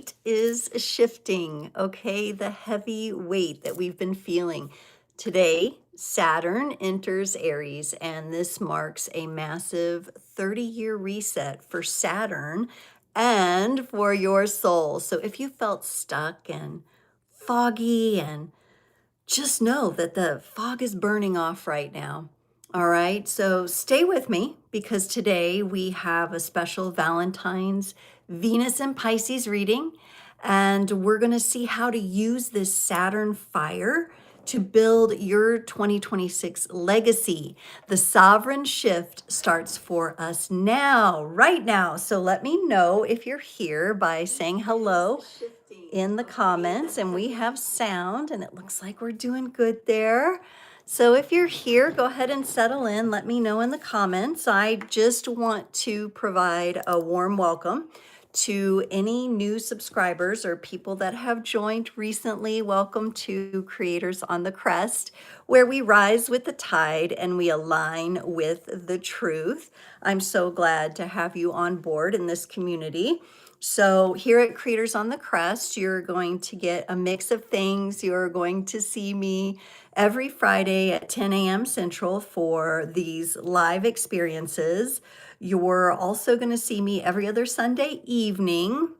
weight is shifting, okay? The heavy weight that we've been feeling. Today, Saturn enters Aries, and this marks a massive 30-year reset for Saturn and for your soul. So if you felt stuck and foggy, and just know that the fog is burning off right now. All right, so stay with me because today we have a special Valentine's Venus and Pisces reading, and we're going to see how to use this Saturn fire to build your 2026 legacy. The sovereign shift starts for us now, right now. So let me know if you're here by saying hello in the comments, and we have sound, and it looks like we're doing good there. So if you're here, go ahead and settle in. Let me know in the comments. I just want to provide a warm welcome to any new subscribers or people that have joined recently. Welcome to Creators on the Crest, where we rise with the tide and we align with the truth. I'm so glad to have you on board in this community. So here at Creators on the Crest, you're going to get a mix of things. You're going to see me every Friday at 10 a.m. Central for these live experiences. You're also going to see me every other Sunday evening,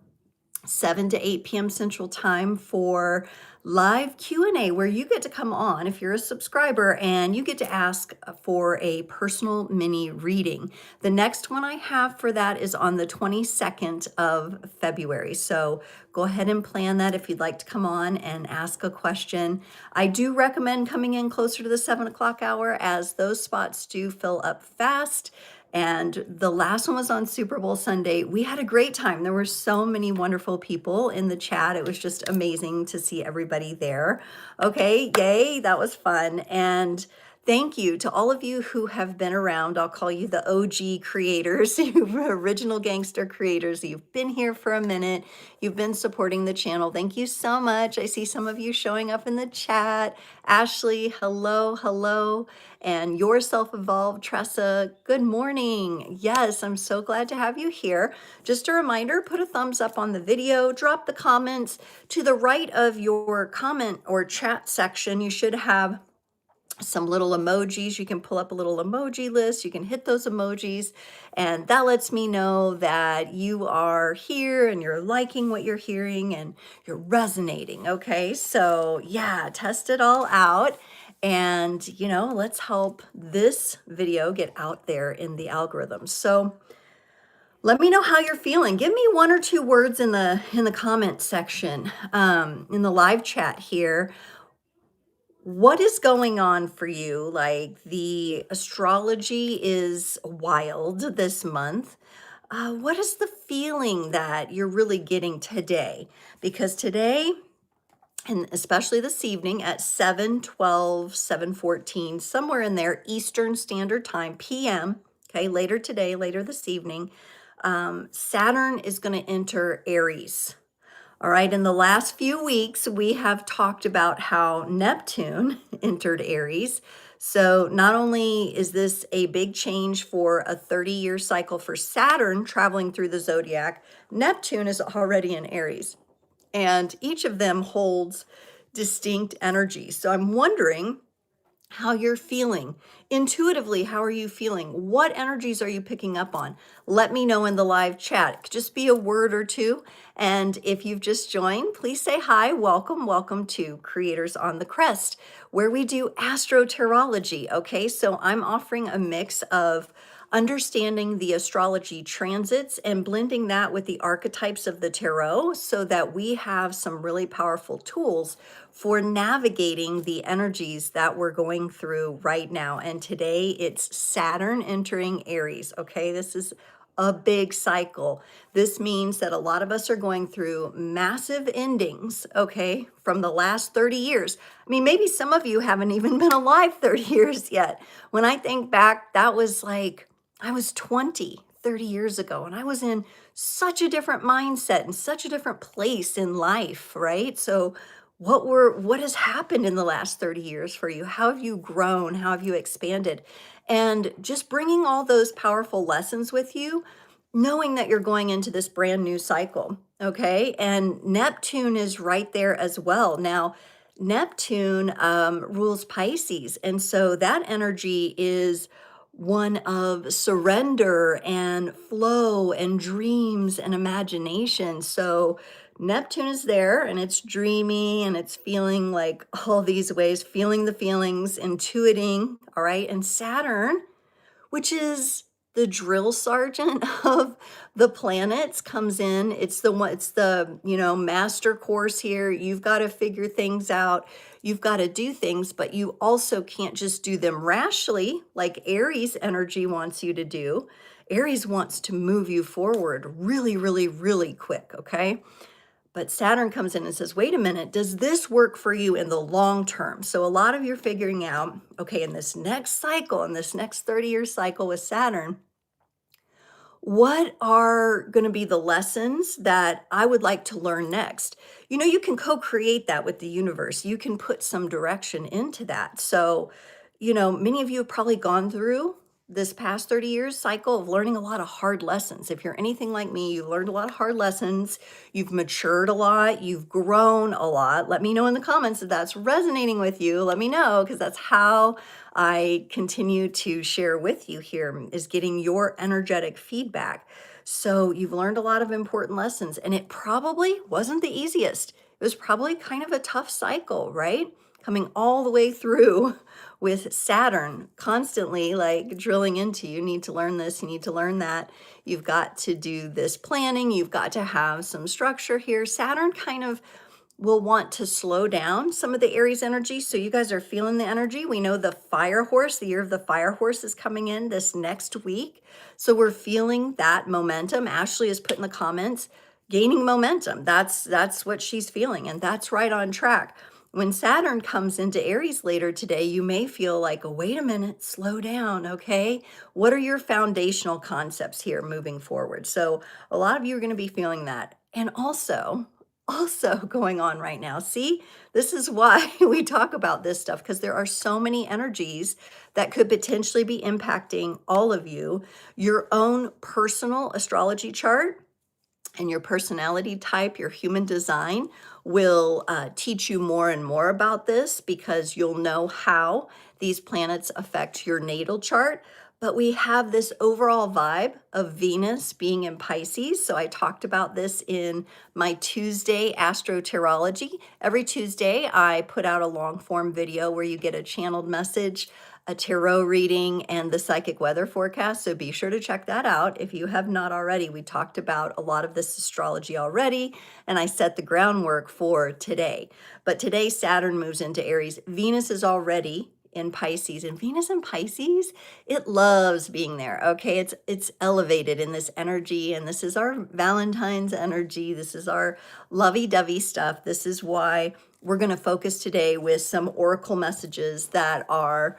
7 to 8 p.m. Central Time, for live Q&A, where you get to come on if you're a subscriber and you get to ask for a personal mini reading. The next one I have for that is on the 22nd of February. So go ahead and plan that if you'd like to come on and ask a question. I do recommend coming in closer to the 7 o'clock hour, as those spots do fill up fast. And the last one was on Super Bowl Sunday. We had a great time. There were so many wonderful people in the chat. It was just amazing to see everybody there. Okay, yay, that was fun. And thank you to all of you who have been around. I'll call you the OG creators, you original gangster creators. You've been here for a minute. You've been supporting the channel. Thank you so much. I see some of you showing up in the chat. Ashley, hello, hello. And your self-evolved Tressa, good morning. Yes, I'm so glad to have you here. Just a reminder, put a thumbs up on the video, drop the comments. To the right of your comment or chat section, you should have some little emojis. You can pull up a little emoji list. You can hit those emojis, and that lets me know that you are here and you're liking what you're hearing and you're resonating. Okay, so yeah, test it all out. And let's help this video get out there in the algorithms. So let me know how you're feeling. Give me one or two words in the comment section, in the live chat here. What is going on for you? Like, the astrology is wild this month. What is the feeling that you're really getting today? Because today, and especially this evening at 7:12, 7:14, somewhere in there, Eastern Standard Time, PM, okay, later today, later this evening, Saturn is going to enter Aries. All right, in the last few weeks, we have talked about how Neptune entered Aries. So not only is this a big change for a 30-year cycle for Saturn traveling through the zodiac, Neptune is already in Aries. And each of them holds distinct energy. So I'm wondering how you're feeling. Intuitively, how are you feeling? What energies are you picking up on? Let me know in the live chat. It could just be a word or two. And if you've just joined, please say hi. Welcome, welcome to Creators on the Crest, where we do astrotarology. Okay, so I'm offering a mix of understanding the astrology transits and blending that with the archetypes of the tarot, so that we have some really powerful tools for navigating the energies that we're going through right now. And today it's Saturn entering Aries. Okay, this is a big cycle. This means that a lot of us are going through massive endings, okay, from the last 30 years. I mean, maybe some of you haven't even been alive 30 years yet. When I think back, that was like, I was 20, 30 years ago, and I was in such a different mindset and such a different place in life, right? So what has happened in the last 30 years for you? How have you grown? How have you expanded? And just bringing all those powerful lessons with you, knowing that you're going into this brand new cycle. Okay, and Neptune is right there as well. Now, Neptune rules Pisces, and so that energy is one of surrender and flow and dreams and imagination. So Neptune is there and it's dreamy and it's feeling like all these ways, feeling the feelings, intuiting, all right? And Saturn, which is the drill sergeant of the planets, comes in. It's the one, it's the, master course here. You've got to figure things out. You've got to do things, but you also can't just do them rashly like Aries energy wants you to do. Aries wants to move you forward really, really, really quick, okay? But Saturn comes in and says, wait a minute, does this work for you in the long term? So a lot of you're figuring out, okay, in this next cycle, in this next 30-year cycle with Saturn, what are going to be the lessons that I would like to learn next? You can co-create that with the universe. You can put some direction into that. So, many of you have probably gone through this past 30 years cycle of learning a lot of hard lessons. If you're anything like me, you've learned a lot of hard lessons. You've matured a lot. You've grown a lot. Let me know in the comments if that's resonating with you. Let me know, because that's how I continue to share with you here, is getting your energetic feedback. So you've learned a lot of important lessons, and it probably wasn't the easiest. It was probably kind of a tough cycle, right? Coming all the way through with Saturn constantly like drilling into you need to learn this, you need to learn that. You've got to do this planning, you've got to have some structure here. Saturn kind of will want to slow down some of the Aries energy. So you guys are feeling the energy. We know the fire horse, the year of the fire horse, is coming in this next week. So we're feeling that momentum. Ashley has put in the comments, gaining momentum. That's what she's feeling, and that's right on track. When Saturn comes into Aries later today, you may feel like, oh, wait a minute, slow down, okay? What are your foundational concepts here moving forward? So a lot of you are going to be feeling that. And also going on right now. See, this is why we talk about this stuff, because there are so many energies that could potentially be impacting all of you. Your own personal astrology chart and your personality type, your human design will teach you more and more about this, because you'll know how these planets affect your natal chart. But we have this overall vibe of Venus being in Pisces. So I talked about this in my Tuesday Astrotarology. Every Tuesday, I put out a long form video where you get a channeled message, a tarot reading, and the psychic weather forecast. So be sure to check that out if you have not already. We talked about a lot of this astrology already, and I set the groundwork for today. But today, Saturn moves into Aries. Venus is already in Pisces, and Venus in Pisces, it loves being there. Okay, it's elevated in this energy, and this is our Valentine's energy. This is our lovey-dovey stuff. This is why we're going to focus today with some oracle messages that are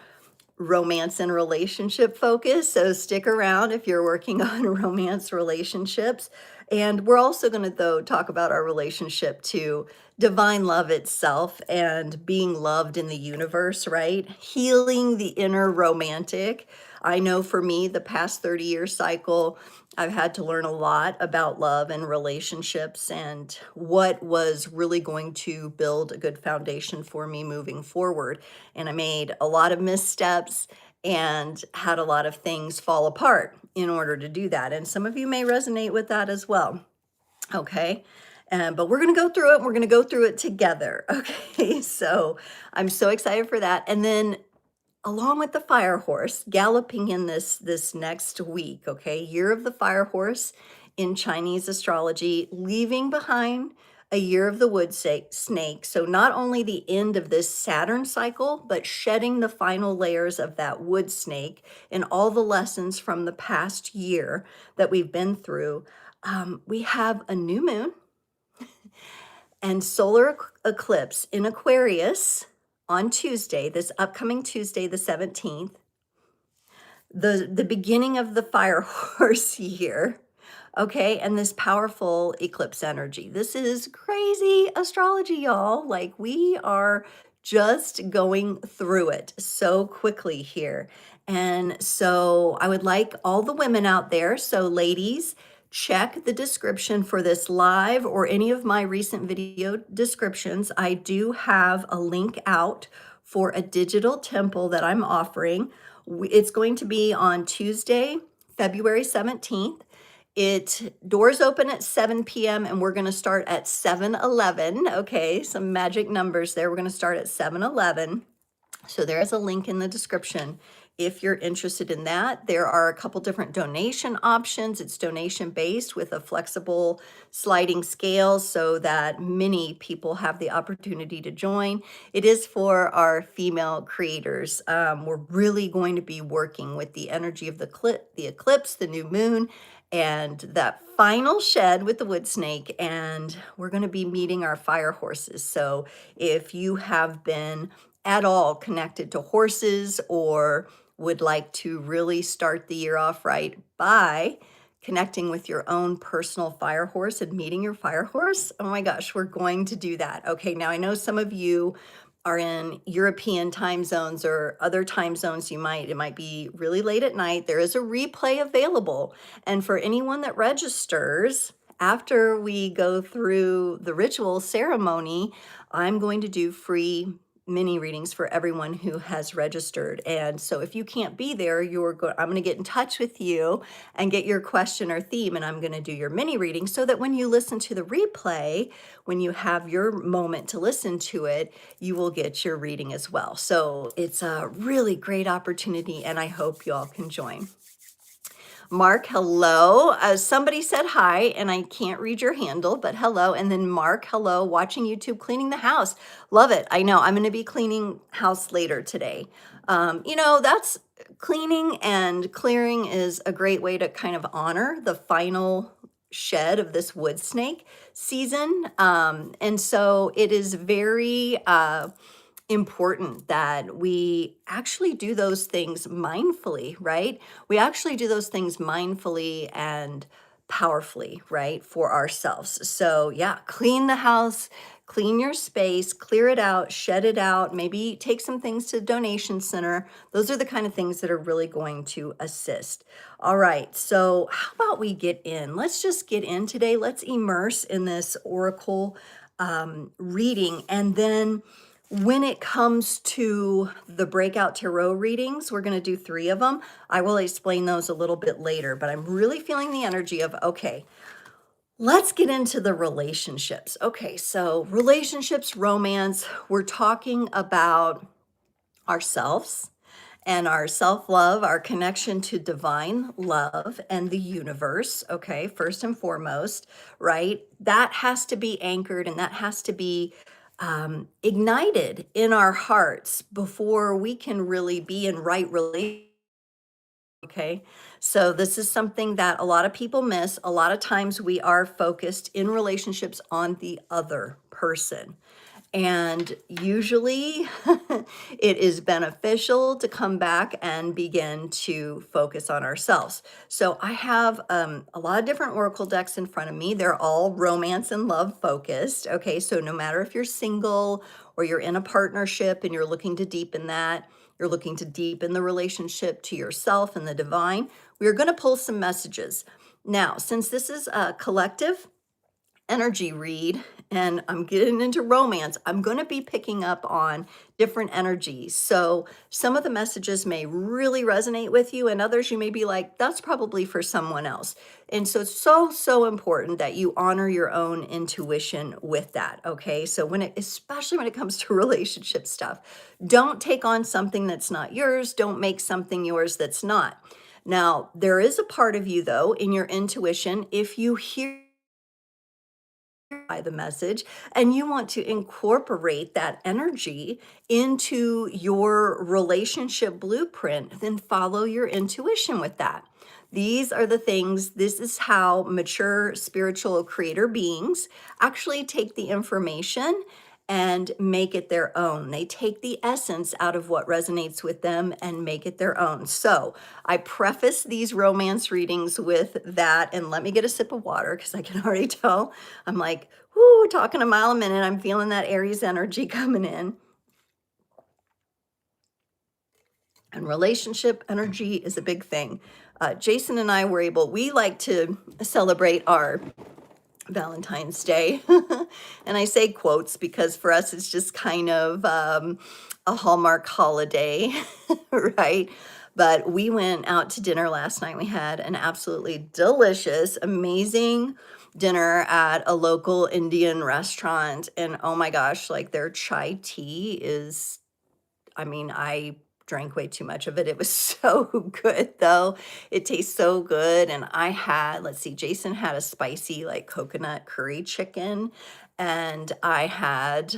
romance and relationship focus. So stick around if you're working on romance relationships. And we're also going to, though, talk about our relationship to divine love itself and being loved in the universe, right? Healing the inner romantic. I know for me, the past 30-year cycle, I've had to learn a lot about love and relationships and what was really going to build a good foundation for me moving forward. And I made a lot of missteps and had a lot of things fall apart in order to do that. And some of you may resonate with that as well. Okay. But we're going to go through it. And we're going to go through it together. Okay. So I'm so excited for that. And then along with the fire horse galloping in this next week, okay, year of the fire horse in Chinese astrology, leaving behind a year of the wood snake. So not only the end of this Saturn cycle, but shedding the final layers of that wood snake and all the lessons from the past year that we've been through. We have a new moon and solar eclipse in Aquarius on Tuesday, this upcoming Tuesday, the 17th, the beginning of the fire horse year, okay, and this powerful eclipse energy. This is crazy astrology, y'all. Like, we are just going through it so quickly here. And so I would like all the women out there, so ladies, check the description for this live or any of my recent video descriptions. I do have a link out for a digital temple that I'm offering. It's going to be on Tuesday, February 17th. Doors open at 7 p.m. and we're going to start at 7:11. Okay, some magic numbers there. We're going to start at 7:11. So there is a link in the description if you're interested in that. There are a couple different donation options. It's donation based with a flexible sliding scale so that many people have the opportunity to join. It is for our female creators. We're really going to be working with the energy of the eclipse, the new moon, and that final shed with the wood snake. And we're going to be meeting our fire horses. So if you have been at all connected to horses or would like to really start the year off right by connecting with your own personal fire horse and meeting your fire horse, oh my gosh, we're going to do that. Okay, now I know some of you are in European time zones or other time zones. It might be really late at night. There is a replay available. And for anyone that registers, after we go through the ritual ceremony, I'm going to do free mini readings for everyone who has registered. And so if you can't be there, I'm going to get in touch with you and get your question or theme, and I'm going to do your mini reading so that when you listen to the replay, when you have your moment to listen to it, you will get your reading as well. So it's a really great opportunity, and I hope you all can join. Mark, hello. Somebody said hi, and I can't read your handle, but hello. And then Mark, hello, watching YouTube, cleaning the house. Love it. I know I'm going to be cleaning house later today. That's cleaning and clearing is a great way to kind of honor the final shed of this wood snake season. And so it is very important that we actually do those things mindfully, right? We actually do those things mindfully and powerfully, right, for ourselves. So, yeah, clean the house, clean your space, clear it out, shed it out, maybe take some things to the donation center. Those are the kind of things that are really going to assist. All right, so how about we get in? Let's just get in today. Let's immerse in this oracle reading, and then when it comes to the breakout tarot readings, we're going to do 3 of them. I will explain those a little bit later, but I'm really feeling the energy of, okay, let's get into the relationships. Okay, so relationships, romance, we're talking about ourselves and our self-love, our connection to divine love and the universe, okay, first and foremost, right? That has to be anchored and that has to be ignited in our hearts before we can really be in right relationship. Okay, so this is something that a lot of people miss. A lot of times we are focused in relationships on the other person. And usually it is beneficial to come back and begin to focus on ourselves. So I have a lot of different oracle decks in front of me. They're all romance and love focused. Okay, so no matter if you're single or you're in a partnership and you're looking to deepen that, you're looking to deepen the relationship to yourself and the divine, we're going to pull some messages. Now, since this is a collective energy read and I'm getting into romance, I'm going to be picking up on different energies. So some of the messages may really resonate with you, and others you may be like, that's probably for someone else. And so it's so important that you honor your own intuition with that. Okay, so especially when it comes to relationship stuff, don't take on something that's not yours. Don't make something yours that's not. Now, there is a part of you though in your intuition, if you hear by the message and you want to incorporate that energy into your relationship blueprint, then follow your intuition with that. These are the things, this is how mature spiritual creator beings actually take the information and make it their own. They take the essence out of what resonates with them and make it their own. So I preface these romance readings with that, and let me get a sip of water because I can already tell I'm like, whoo, talking a mile a minute. I'm feeling that Aries energy coming in. And relationship energy is a big thing. Jason and I were we like to celebrate our Valentine's Day. And I say quotes because for us it's just kind of a Hallmark holiday, right? But we went out to dinner last night. We had an absolutely delicious, amazing dinner at a local Indian restaurant. And oh my gosh, like their chai tea is, I mean, I drank way too much of it. It was so good though. It tastes so good. And I had, let's see, Jason had a spicy like coconut curry chicken. And I had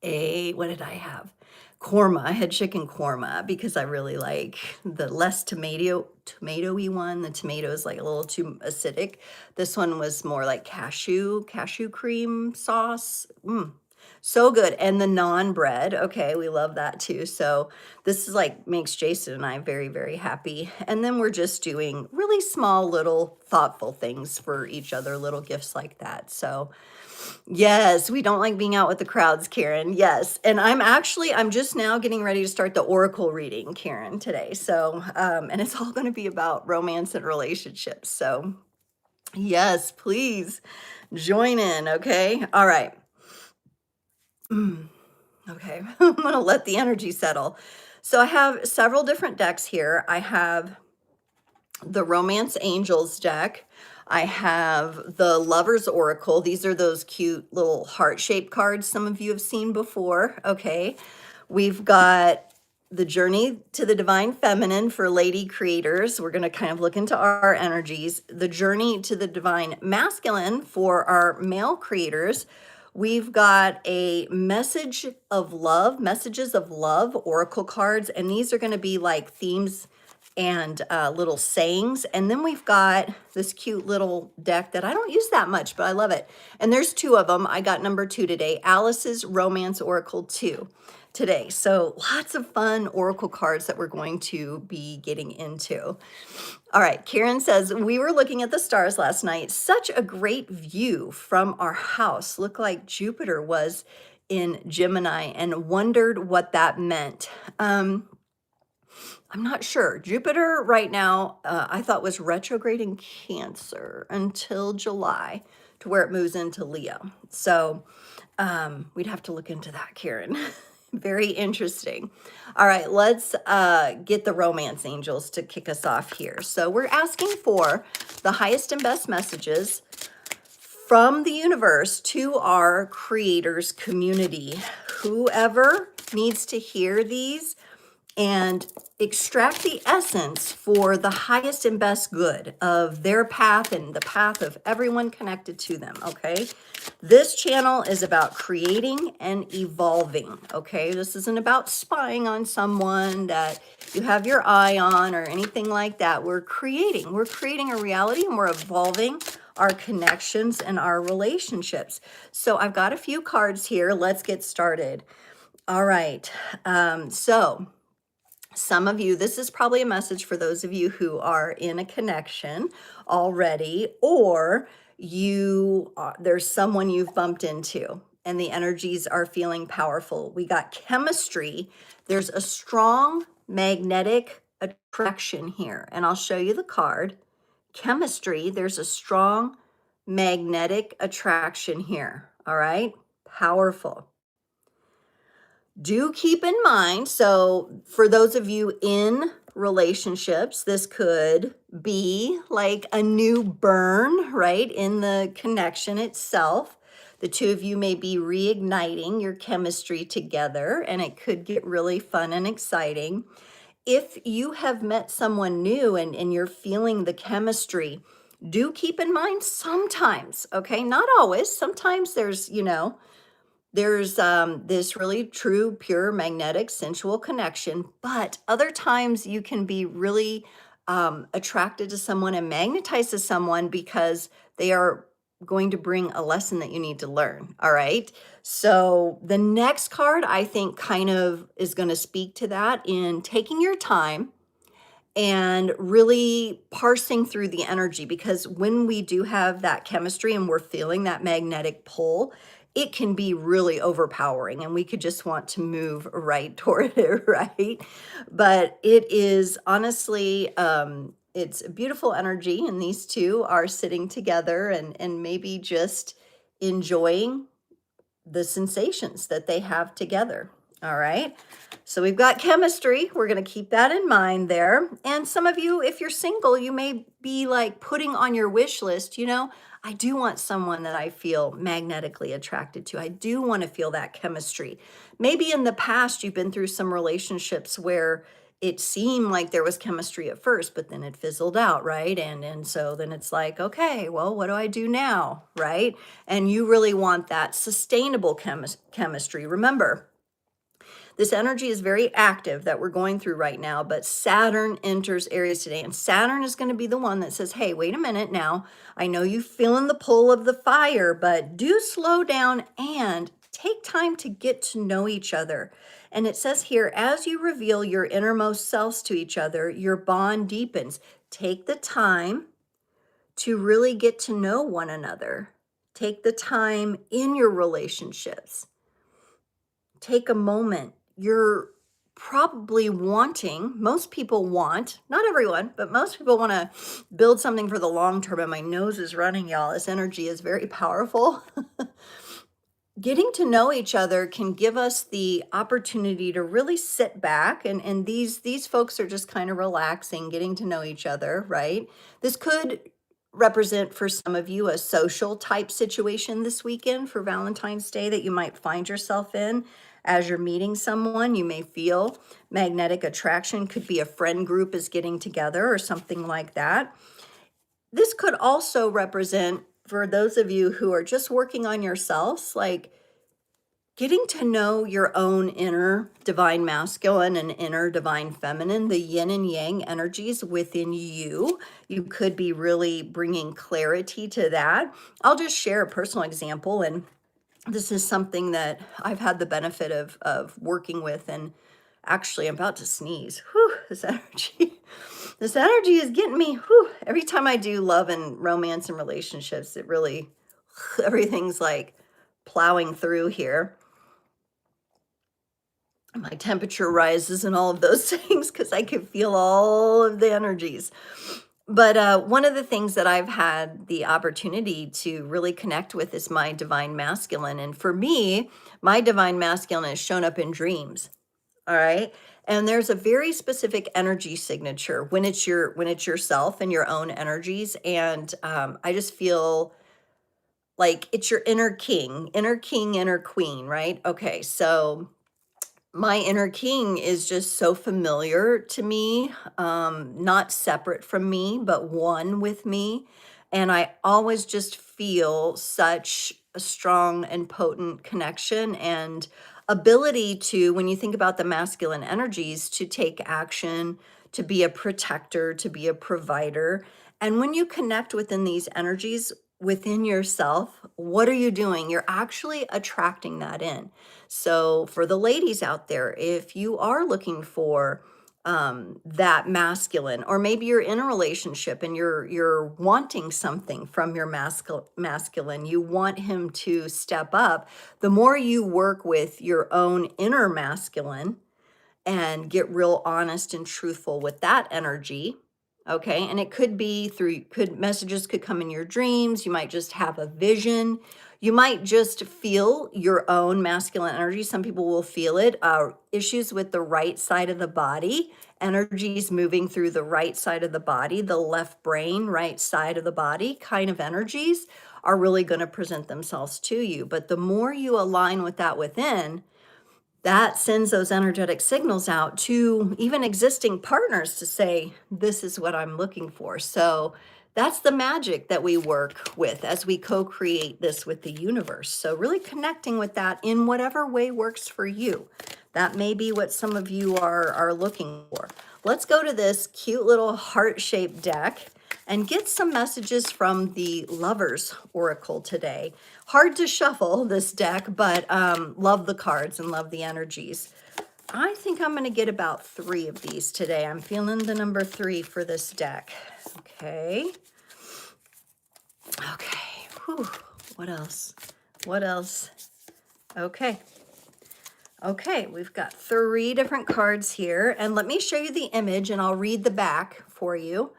what did I have? Korma. I had chicken korma because I really like the less tomatoey one. The tomato is like a little too acidic. This one was more like cashew cream sauce. So good. And the naan bread. Okay, we love that too. So this is like makes Jason and I very, very happy. And then we're just doing really small, little thoughtful things for each other, little gifts like that. So yes, we don't like being out with the crowds, Karen. Yes. And I'm just now getting ready to start the oracle reading, Karen, today. So, and it's all going to be about romance and relationships. So yes, please join in. Okay. All right. Okay. I'm going to let the energy settle. So I have several different decks here. I have the Romance Angels deck. I have the Lover's Oracle. These are those cute little heart-shaped cards some of you have seen before. Okay. We've got the Journey to the Divine Feminine for lady creators. We're going to kind of look into our energies. The Journey to the Divine Masculine for our male creators. We've got a Messages of Love oracle cards, and these are going to be like themes and little sayings. And then we've got this cute little deck that I don't use that much, but I love it. And there's two of them. I got number 2 today, Alice's Romance Oracle 2 today. So lots of fun oracle cards that we're going to be getting into. All right, Karen says, we were looking at the stars last night. Such a great view from our house. Looked like Jupiter was in Gemini and wondered what that meant. I'm not sure. Jupiter right now, I thought was retrograde in Cancer until July to where it moves into Leo. So we'd have to look into that, Karen. Very interesting. All right, let's get the Romance Angels to kick us off here. So we're asking for the highest and best messages from the universe to our creators community. Whoever needs to hear these and extract the essence for the highest and best good of their path and the path of everyone connected to them, okay? This channel is about creating and evolving, okay? This isn't about spying on someone that you have your eye on or anything like that. We're creating a reality, and we're evolving our connections and our relationships. So I've got a few cards here. Let's get started. All right, so some of you, this is probably a message for those of you who are in a connection already, or there's someone you've bumped into and the energies are feeling powerful. We got chemistry. There's a strong magnetic attraction here, and I'll show you the card. Chemistry, there's a strong magnetic attraction here. All right, powerful. Do keep in mind, so for those of you in relationships, this could be like a new burn, right, in the connection itself. The two of you may be reigniting your chemistry together, and it could get really fun and exciting. If you have met someone new and you're feeling the chemistry, do keep in mind sometimes, okay, not always, sometimes there's this really true, pure, magnetic, sensual connection, but other times you can be really attracted to someone and magnetized to someone because they are going to bring a lesson that you need to learn. All right. So the next card, I think, kind of is going to speak to that in taking your time and really parsing through the energy, because when we do have that chemistry and we're feeling that magnetic pull, it can be really overpowering and we could just want to move right toward it, right? But it is honestly, it's a beautiful energy, and these two are sitting together and maybe just enjoying the sensations that they have together. All right. So we've got chemistry. We're going to keep that in mind there. And some of you, if you're single, you may be like putting on your wish list, I do want someone that I feel magnetically attracted to. I do want to feel that chemistry. Maybe in the past, you've been through some relationships where it seemed like there was chemistry at first, but then it fizzled out, right? And so then it's like, okay, well, what do I do now, right? And you really want that sustainable chemistry. Remember, this energy is very active that we're going through right now, but Saturn enters Aries today, and Saturn is going to be the one that says, hey, wait a minute now. I know you're feeling the pull of the fire, but do slow down and take time to get to know each other. And it says here, as you reveal your innermost selves to each other, your bond deepens. Take the time to really get to know one another. Take the time in your relationships. Take a moment. You're probably wanting, most people want, not everyone, but most people want to build something for the long term. And my nose is running, y'all. This energy is very powerful. Getting to know each other can give us the opportunity to really sit back, and these folks are just kind of relaxing, getting to know each other, right? This could represent for some of you a social type situation this weekend for Valentine's Day that you might find yourself in as you're meeting someone. You may feel magnetic attraction, could be a friend group is getting together or something like that. This could also represent for those of you who are just working on yourselves, like getting to know your own inner divine masculine and inner divine feminine, the yin and yang energies within you. You could be really bringing clarity to that. I'll just share a personal example, and this is something that I've had the benefit of working with, and actually I'm about to sneeze. Whew, this energy. This energy is getting me. Whew. Every time I do love and romance and relationships, it really, everything's like plowing through here. My temperature rises and all of those things because I can feel all of the energies. But one of the things that I've had the opportunity to really connect with is my divine masculine. And for me, my divine masculine has shown up in dreams. All right. And there's a very specific energy signature when it's yourself and your own energies. And I just feel like it's your inner king, inner queen, right? Okay. So my inner king is just so familiar to me, not separate from me, but one with me. And I always just feel such a strong and potent connection and ability to, when you think about the masculine energies, to take action, to be a protector, to be a provider. And when you connect within these energies within yourself, what are you doing? You're actually attracting that in. So for the ladies out there, if you are looking for that masculine, or maybe you're in a relationship and you're wanting something from your masculine, you want him to step up. The more you work with your own inner masculine and get real honest and truthful with that energy. Okay. And it could be messages could come in your dreams. You might just have a vision. You might just feel your own masculine energy. Some people will feel it. Issues with the right side of the body, energies moving through the right side of the body, the left brain, right side of the body kind of energies are really going to present themselves to you. But the more you align with that within, that sends those energetic signals out to even existing partners to say, this is what I'm looking for. So that's the magic that we work with as we co-create this with the universe. So really connecting with that in whatever way works for you. That may be what some of you are looking for. Let's go to this cute little heart-shaped deck and get some messages from the Lovers Oracle today. Hard to shuffle this deck, but love the cards and love the energies. I think I'm going to get about 3 of these today. I'm feeling the number 3 for this deck. Okay. Okay. Whew. What else? What else? Okay. Okay, we've got 3 different cards here, and let me show you the image and I'll read the back for you.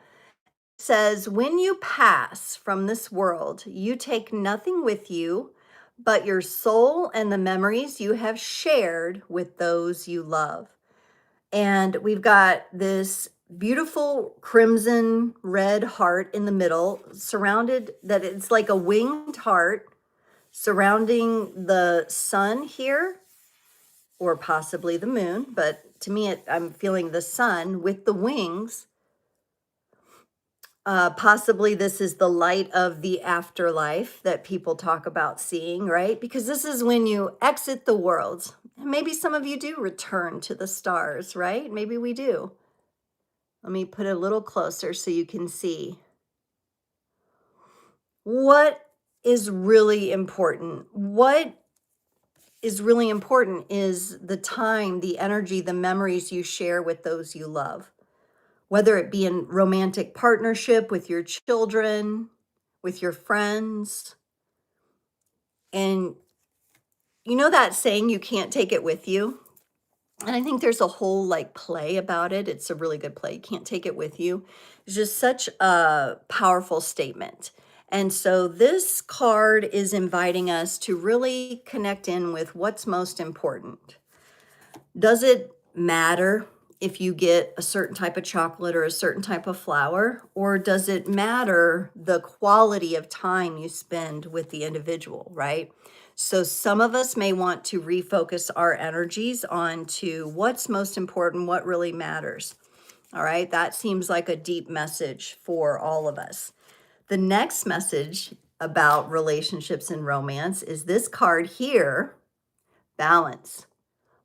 It says, when you pass from this world, you take nothing with you but your soul and the memories you have shared with those you love. And we've got this beautiful crimson red heart in the middle, surrounded, that it's like a winged heart surrounding the sun here, or possibly the moon, but to me, I'm feeling the sun with the wings. Possibly this is the light of the afterlife that people talk about seeing, right? Because this is when you exit the world. And maybe some of you do return to the stars, right? Maybe we do. Let me put it a little closer so you can see. What is really important? What is really important is the time, the energy, the memories you share with those you love. Whether it be in romantic partnership with your children, with your friends. And you know that saying, you can't take it with you? And I think there's a whole like play about it. It's a really good play. You can't take it with you. It's just such a powerful statement. And so this card is inviting us to really connect in with what's most important. Does it matter if you get a certain type of chocolate or a certain type of flower, or does it matter the quality of time you spend with the individual, right? So some of us may want to refocus our energies onto what's most important, what really matters. All right, that seems like a deep message for all of us. The next message about relationships and romance is this card here, balance.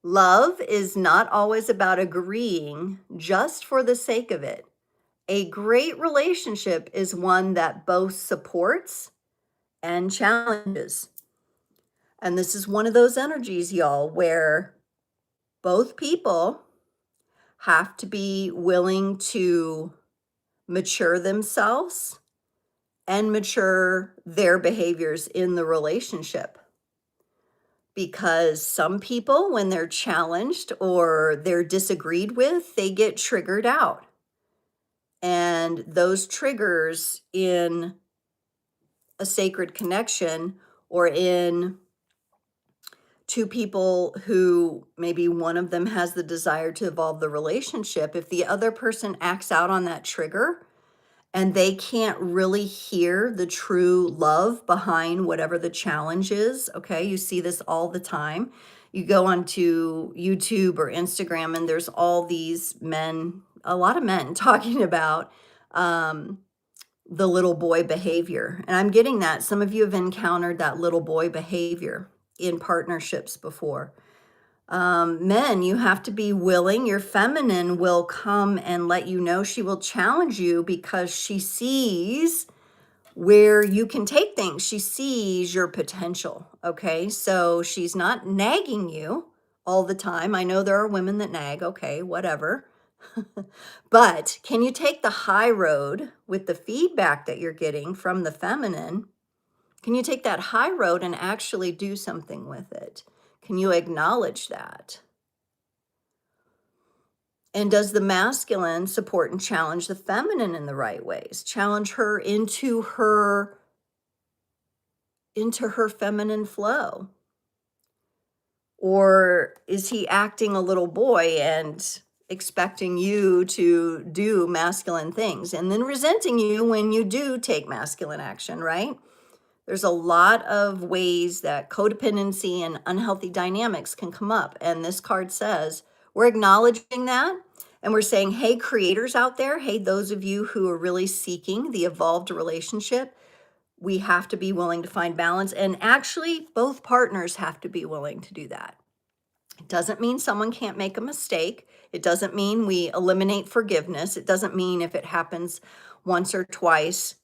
Love is not always about agreeing just for the sake of it. A great relationship is one that both supports and challenges. And this is one of those energies, y'all, where both people have to be willing to mature themselves and mature their behaviors in the relationship. Because some people, when they're challenged or they're disagreed with, they get triggered out. And those triggers in a sacred connection, or in two people who maybe one of them has the desire to evolve the relationship, if the other person acts out on that trigger and they can't really hear the true love behind whatever the challenge is, okay? You see this all the time. You go onto YouTube or Instagram and there's all these men, a lot of men talking about the little boy behavior. And I'm getting that. Some of you have encountered that little boy behavior in partnerships before. Men, you have to be willing. Your feminine will come and let you know. She will challenge you because she sees where you can take things. She sees your potential. Okay. So she's not nagging you all the time. I know there are women that nag. Okay, whatever. But can you take the high road with the feedback that you're getting from the feminine? Can you take that high road and actually do something with it? Can you acknowledge that? And does the masculine support and challenge the feminine in the right ways? Challenge her into her feminine flow? Or is he acting a little boy and expecting you to do masculine things and then resenting you when you do take masculine action, right? There's a lot of ways that codependency and unhealthy dynamics can come up. And this card says we're acknowledging that. And we're saying, hey, creators out there, hey, those of you who are really seeking the evolved relationship, we have to be willing to find balance. And actually, both partners have to be willing to do that. It doesn't mean someone can't make a mistake. It doesn't mean we eliminate forgiveness. It doesn't mean if it happens once or twice,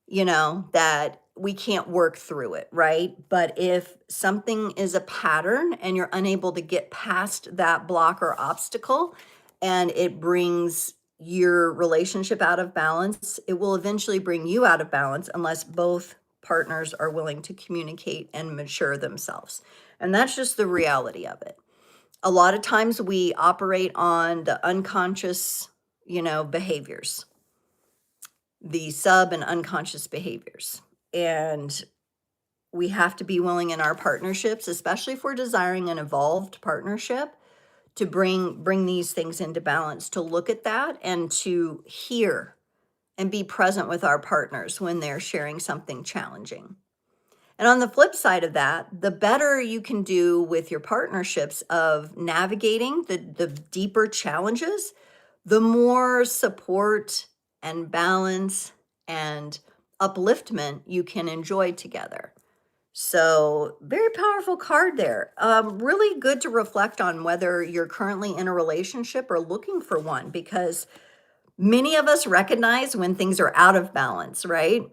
that we can't work through it, right? But if something is a pattern and you're unable to get past that block or obstacle and it brings your relationship out of balance, it will eventually bring you out of balance unless both partners are willing to communicate and mature themselves. And that's just the reality of it. A lot of times we operate on the unconscious, behaviors, the sub and unconscious behaviors. And we have to be willing in our partnerships, especially if we're desiring an evolved partnership, to bring these things into balance, to look at that and to hear and be present with our partners when they're sharing something challenging. And on the flip side of that, the better you can do with your partnerships of navigating the deeper challenges, the more support and balance and upliftment you can enjoy together. So very powerful card there. Really good to reflect on whether you're currently in a relationship or looking for one, because many of us recognize when things are out of balance, right?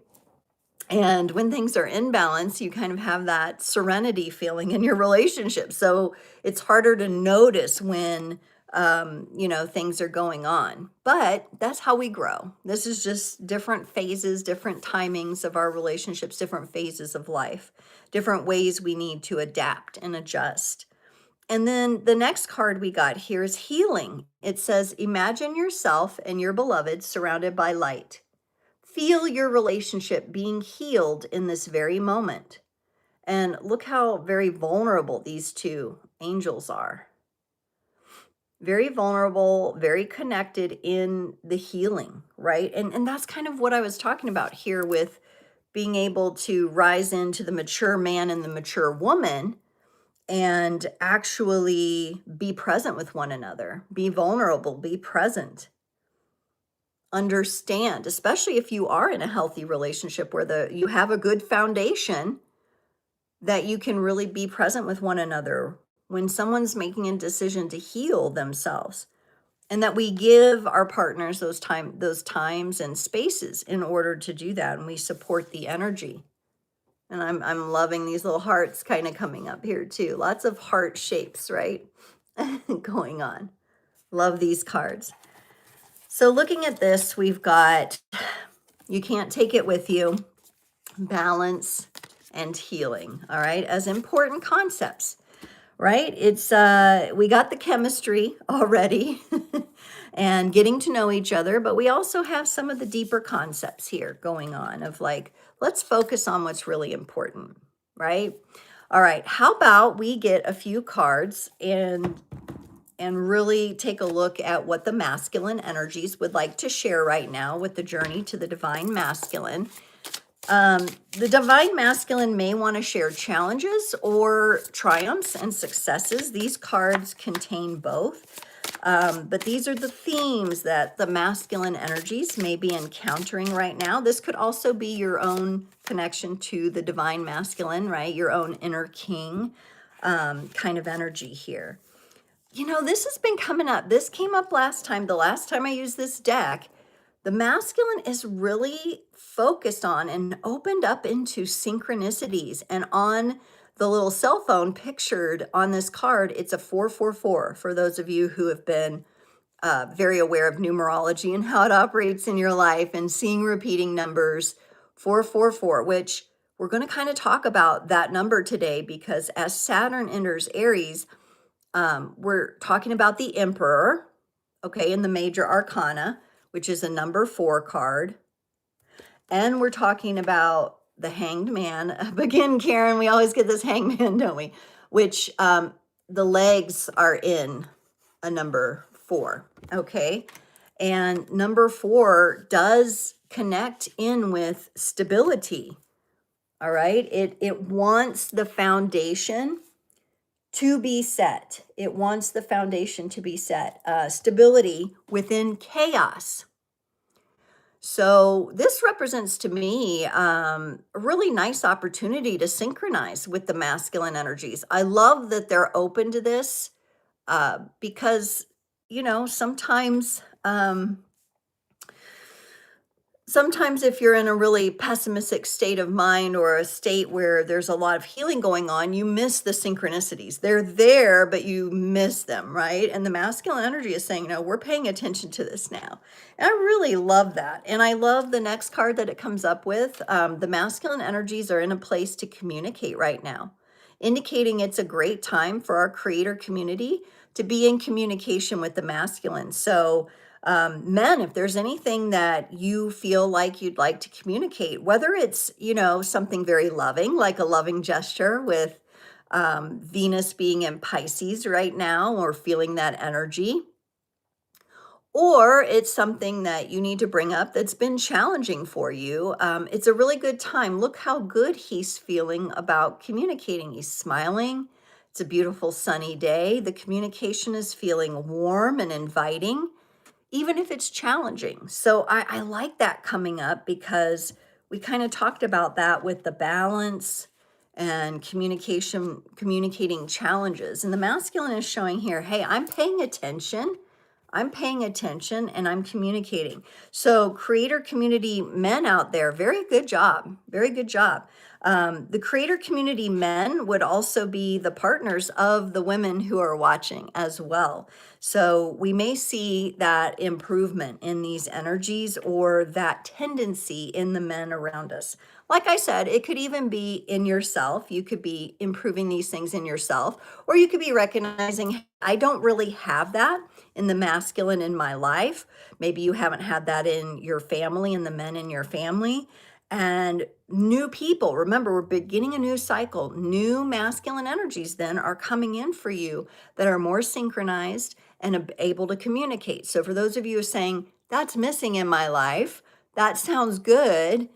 And when things are in balance, you kind of have that serenity feeling in your relationship. So it's harder to notice when, things are going on. But that's how we grow. This is just different phases, different timings of our relationships, different phases of life, different ways we need to adapt and adjust. And then the next card we got here is healing. It says, imagine yourself and your beloved surrounded by light. Feel your relationship being healed in this very moment. And look how very vulnerable these two angels are. Very vulnerable, very connected in the healing, right? And that's kind of what I was talking about here with being able to rise into the mature man and the mature woman and actually be present with one another, be vulnerable, be present. Understand, especially if you are in a healthy relationship where you have a good foundation, that you can really be present with one another when someone's making a decision to heal themselves, and that we give our partners those times and spaces in order to do that, and we support the energy. And I'm loving these little hearts kind of coming up here too. Lots of heart shapes, right? Going on. Love these cards. So looking at this, we've got, you can't take it with you, balance and healing, all right, as important concepts, right? It's, we got the chemistry already and getting to know each other, but we also have some of the deeper concepts here going on of like, let's focus on what's really important, right? All right, how about we get a few cards and really take a look at what the masculine energies would like to share right now with the journey to the divine masculine. The divine masculine may want to share challenges or triumphs and successes. These cards contain both. But these are the themes that the masculine energies may be encountering right now. This could also be your own connection to the divine masculine, right? Your own inner king kind of energy here. This has been coming up. This came up last time. The last time I used this deck, the masculine is really focused on and opened up into synchronicities. And on the little cell phone pictured on this card, it's a 444 for those of you who have been very aware of numerology and how it operates in your life and seeing repeating numbers, 444, which we're going to kind of talk about that number today because as Saturn enters Aries, we're talking about the Emperor, okay, in the major arcana, which is a number 4 card. And we're talking about the Hanged Man. Again, Karen, we always get this Hanged Man, don't we? Which the legs are in a number 4, okay? And number 4 does connect in with stability, all right? It wants the foundation to be set. It wants the foundation to be set. Stability within chaos. So this represents to me a really nice opportunity to synchronize with the masculine energies. I love that they're open to this because, sometimes sometimes if you're in a really pessimistic state of mind or a state where there's a lot of healing going on, you miss the synchronicities. They're there, but you miss them, right? And the masculine energy is saying, no, we're paying attention to this now. And I really love that. And I love the next card that it comes up with. The masculine energies are in a place to communicate right now, indicating it's a great time for our creator community to be in communication with the masculine. So, men, if there's anything that you feel like you'd like to communicate, whether it's, something very loving, like a loving gesture with Venus being in Pisces right now, or feeling that energy, or it's something that you need to bring up that's been challenging for you, it's a really good time. Look how good he's feeling about communicating. He's smiling. It's a beautiful sunny day. The communication is feeling warm and inviting, even if it's challenging. So I like that coming up because we kind of talked about that with the balance and communicating challenges. And the masculine is showing here, hey, I'm paying attention. I'm paying attention and I'm communicating. So creator community men out there, very good job. Very good job. The creator community men would also be the partners of the women who are watching as well. So we may see that improvement in these energies or that tendency in the men around us. Like I said, it could even be in yourself. You could be improving these things in yourself, or you could be recognizing, I don't really have that in the masculine in my life. Maybe you haven't had that in your family and the men in your family. And new people, remember, we're beginning a new cycle. New masculine energies then are coming in for you that are more synchronized and able to communicate. So for those of you who are saying, that's missing in my life, that sounds good,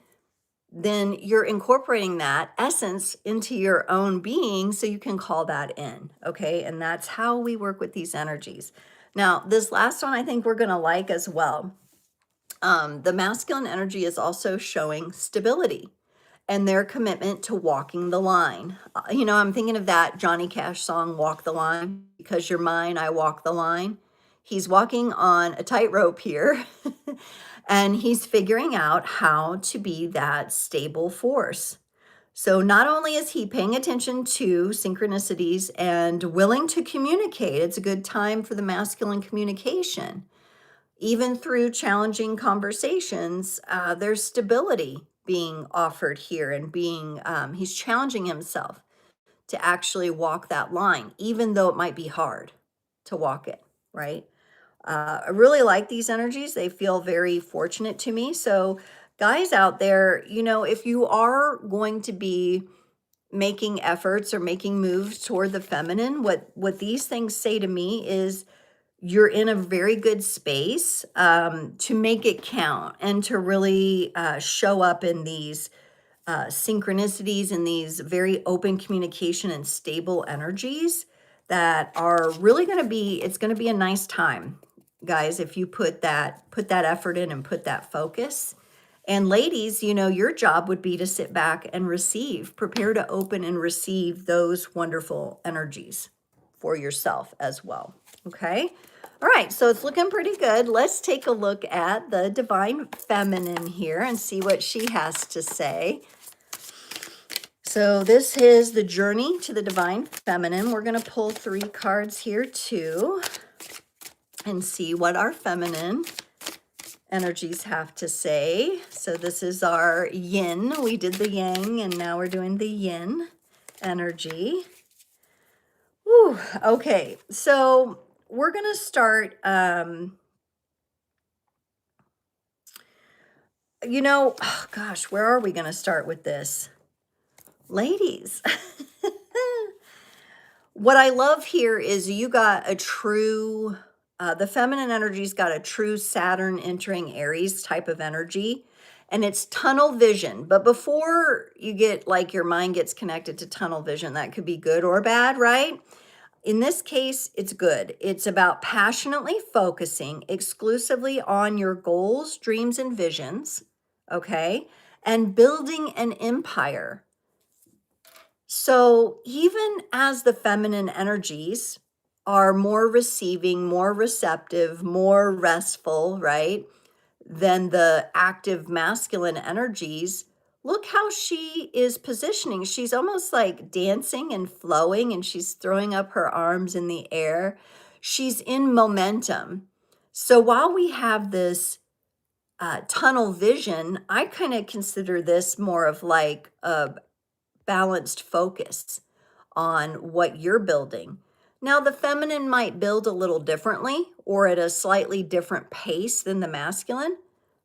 then you're incorporating that essence into your own being so you can call that in, okay? And that's how we work with these energies. Now, this last one I think we're gonna like as well. The masculine energy is also showing stability and their commitment to walking the line. I'm thinking of that Johnny Cash song, Walk the Line, because you're mine, I walk the line. He's walking on a tightrope here and he's figuring out how to be that stable force. So not only is he paying attention to synchronicities and willing to communicate, it's a good time for the masculine communication. Even through challenging conversations, there's stability being offered here and he's challenging himself to actually walk that line, even though it might be hard to walk it, right? I really like these energies. They feel very fortunate to me. So guys out there, if you are going to be making efforts or making moves toward the feminine, what these things say to me is you're in a very good space to make it count and to really show up in these synchronicities and these very open communication and stable energies that are really it's going to be a nice time, guys, if you put that effort in and put that focus. And ladies, your job would be to sit back and prepare to open and receive those wonderful energies for yourself as well. Okay. All right. So it's looking pretty good. Let's take a look at the divine feminine here and see what she has to say. So this is the journey to the divine feminine. We're going to pull 3 cards here too and see what our feminine energies have to say. So this is our yin. We did the yang and now we're doing the yin energy. Whew, okay, so we're going to start, oh gosh, where are we going to start with this? Ladies. What I love here is you got a true, the feminine energy's got a true Saturn entering Aries type of energy, and it's tunnel vision. But before you get your mind gets connected to tunnel vision, that could be good or bad, right? In this case, it's good. It's about passionately focusing exclusively on your goals, dreams, and visions, okay? And building an empire. So even as the feminine energies are more receiving, more receptive, more restful, right? than the active masculine energies. Look how she is positioning. She's almost like dancing and flowing, and she's throwing up her arms in the air. She's in momentum. So while we have this tunnel vision, I kind of consider this more of like a balanced focus on what you're building. Now, the feminine might build a little differently or at a slightly different pace than the masculine,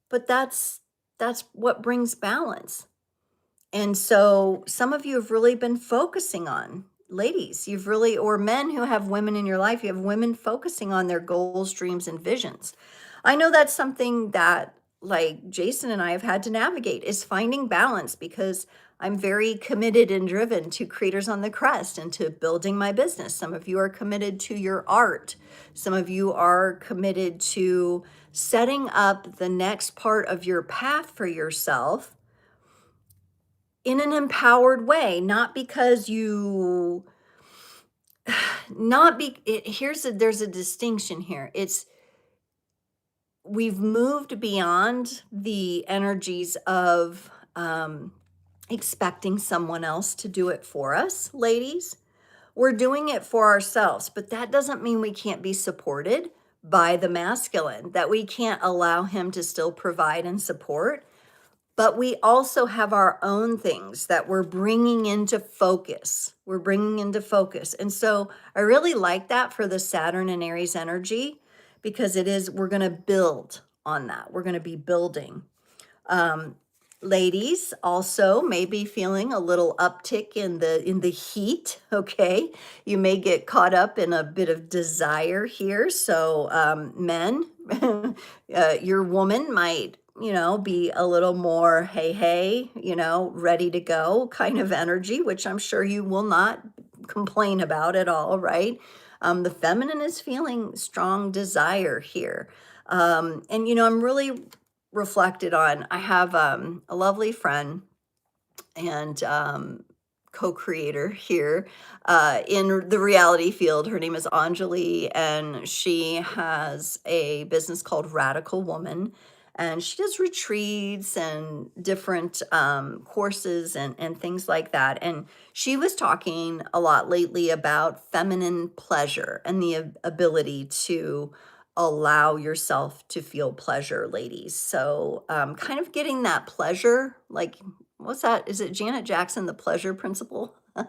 but that's what brings balance. And so some of you have really been focusing on, ladies, you've really, or men who have women in your life, you have women focusing on their goals, dreams, and visions. I know that's something that like Jason and I have had to navigate, is finding balance, because I'm very committed and driven to Creators on the Crest and to building my business. Some of you are committed to your art. Some of you are committed to setting up the next part of your path for yourself in an empowered way, not because you, not be it, there's a distinction here. It's, we've moved beyond the energies of expecting someone else to do it for us, ladies. We're doing it for ourselves, but that doesn't mean we can't be supported by the masculine, that we can't allow him to still provide and support. But we also have our own things that we're bringing into focus. We're bringing into focus. And so I really like that for the Saturn and Aries energy, because it is, we're going to build on that. We're going to be building. Ladies also may be feeling a little uptick in the heat. Okay, you may get caught up in a bit of desire here. So men, your woman might, you know, be a little more hey, you know, ready to go kind of energy, which I'm sure you will not complain about at all, right? The feminine is feeling strong desire here. And, you know, I'm really reflected on, I have a lovely friend and co-creator here in the reality field. Her name is Anjali, and she has a business called Radical Woman. And she does retreats and different courses and things like that. And she was talking a lot lately about feminine pleasure and the ability to allow yourself to feel pleasure, ladies. So kind of getting that pleasure, like, what's that? Is it Janet Jackson, the pleasure principle? And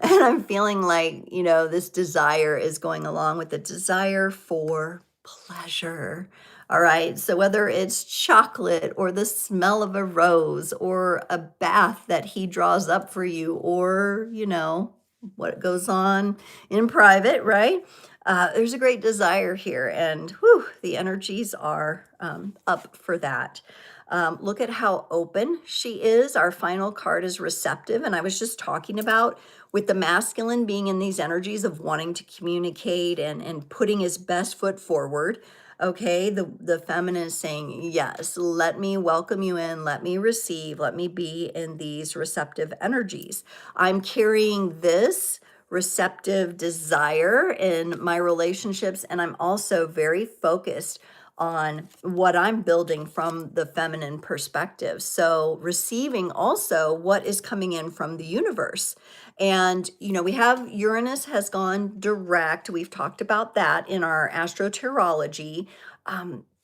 I'm feeling like, you know, this desire is going along with the desire for pleasure. All right. So whether it's chocolate or the smell of a rose or a bath that he draws up for you, or, you know, what goes on in private, right? There's a great desire here, and whew, the energies are up for that. Look at how open she is. Our final card is receptive. And I was just talking about, with the masculine being in these energies of wanting to communicate and putting his best foot forward. Okay, the feminine is saying, yes, let me welcome you in, let me receive, let me be in these receptive energies. I'm carrying this receptive desire in my relationships, and I'm also very focused on what I'm building from the feminine perspective. So receiving also what is coming in from the universe. And, you know, we have Uranus has gone direct. We've talked about that in our Astrotarology.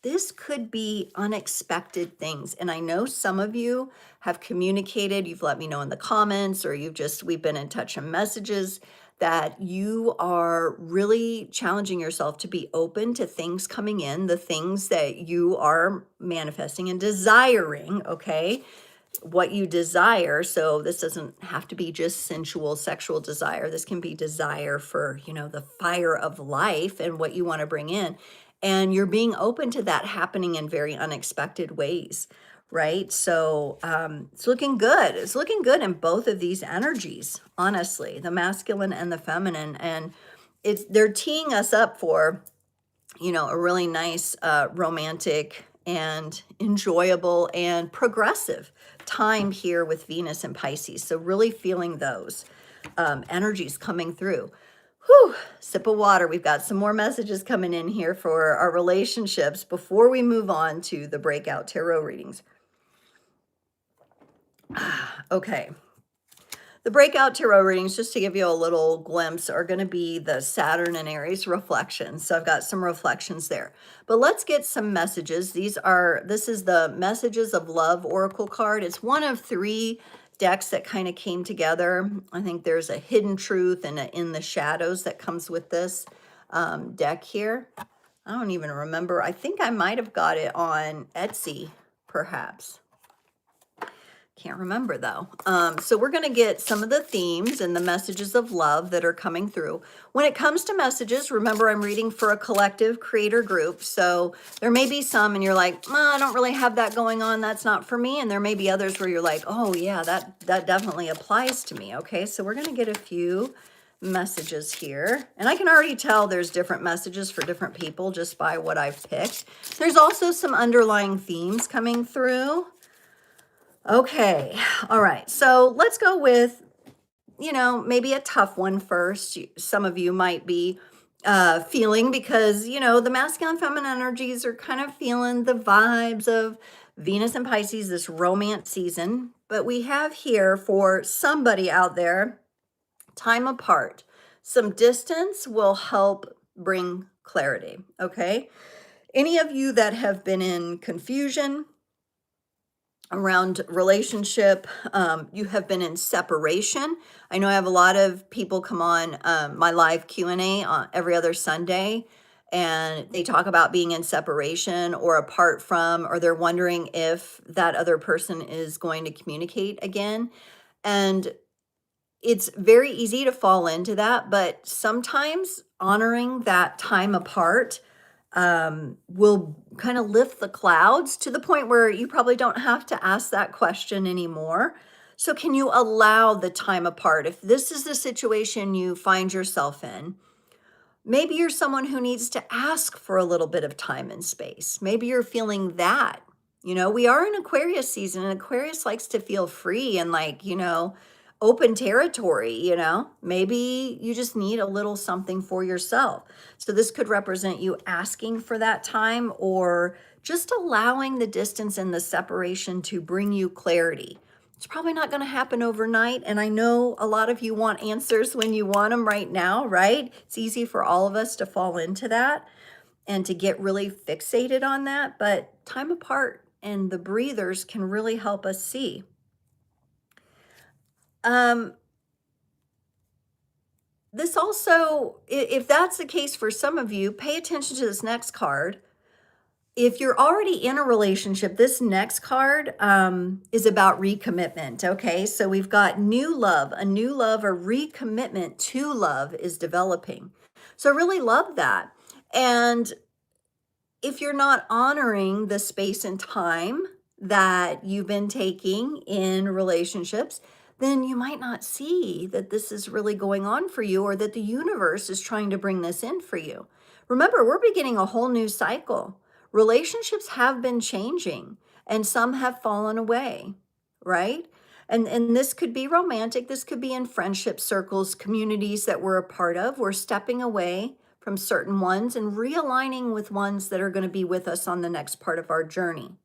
This could be unexpected things. And I know some of you have communicated, you've let me know in the comments, or we've been in touch on messages, that you are really challenging yourself to be open to things coming in, the things that you are manifesting and desiring, okay? What you desire. So this doesn't have to be just sensual, sexual desire. This can be desire for, you know, the fire of life and what you want to bring in. And you're being open to that happening in very unexpected ways, right? So it's looking good. It's looking good in both of these energies, honestly, the masculine and the feminine. And they're teeing us up for, you know, a really nice romantic and enjoyable and progressive time here with Venus and Pisces. So really feeling those energies coming through. Whew, sip of water. We've got some more messages coming in here for our relationships before we move on to the breakout tarot readings. Okay. The breakout tarot readings, just to give you a little glimpse, are going to be the Saturn and Aries reflections. So I've got some reflections there. But let's get some messages. This is the Messages of Love Oracle card. It's one of 3 decks that kind of came together. I think there's a hidden truth and in the shadows that comes with this deck here. I don't even remember. I think I might have got it on Etsy, perhaps. Can't remember though. So we're going to get some of the themes and the messages of love that are coming through. When it comes to messages, remember I'm reading for a collective creator group. So there may be some and you're like, I don't really have that going on. That's not for me. And there may be others where you're like, oh yeah, that definitely applies to me. Okay, so we're going to get a few messages here. And I can already tell there's different messages for different people just by what I've picked. There's also some underlying themes coming through. Okay, all right, so let's go with, maybe a tough one first. Some of you might be feeling because, the masculine feminine energies are kind of feeling the vibes of Venus and Pisces, this romance season. But we have here for somebody out there, time apart. Some distance will help bring clarity, okay? Any of you that have been in confusion around relationship, you have been in separation. I know I have a lot of people come on my live Q&A on every other Sunday, and they talk about being in separation or apart from, or they're wondering if that other person is going to communicate again. And it's very easy to fall into that, but sometimes honoring that time apart will kind of lift the clouds to the point where you probably don't have to ask that question anymore. So can you allow the time apart? If this is the situation you find yourself in, maybe you're someone who needs to ask for a little bit of time and space. Maybe you're feeling that. We are in Aquarius season, and Aquarius likes to feel free and open territory. Maybe you just need a little something for yourself. So this could represent you asking for that time or just allowing the distance and the separation to bring you clarity. It's probably not going to happen overnight. And I know a lot of you want answers when you want them right now, right? It's easy for all of us to fall into that and to get really fixated on that. But time apart and the breathers can really help us see. This also, if that's the case for some of you, pay attention to this next card. If you're already in a relationship, this next card is about recommitment, okay? So we've got new love, a recommitment to love is developing. So I really love that. And if you're not honoring the space and time that you've been taking in relationships, then you might not see that this is really going on for you or that the universe is trying to bring this in for you. Remember, we're beginning a whole new cycle. Relationships have been changing and some have fallen away, right? And this could be romantic. This could be in friendship circles, communities that we're a part of. We're stepping away from certain ones and realigning with ones that are going to be with us on the next part of our journey.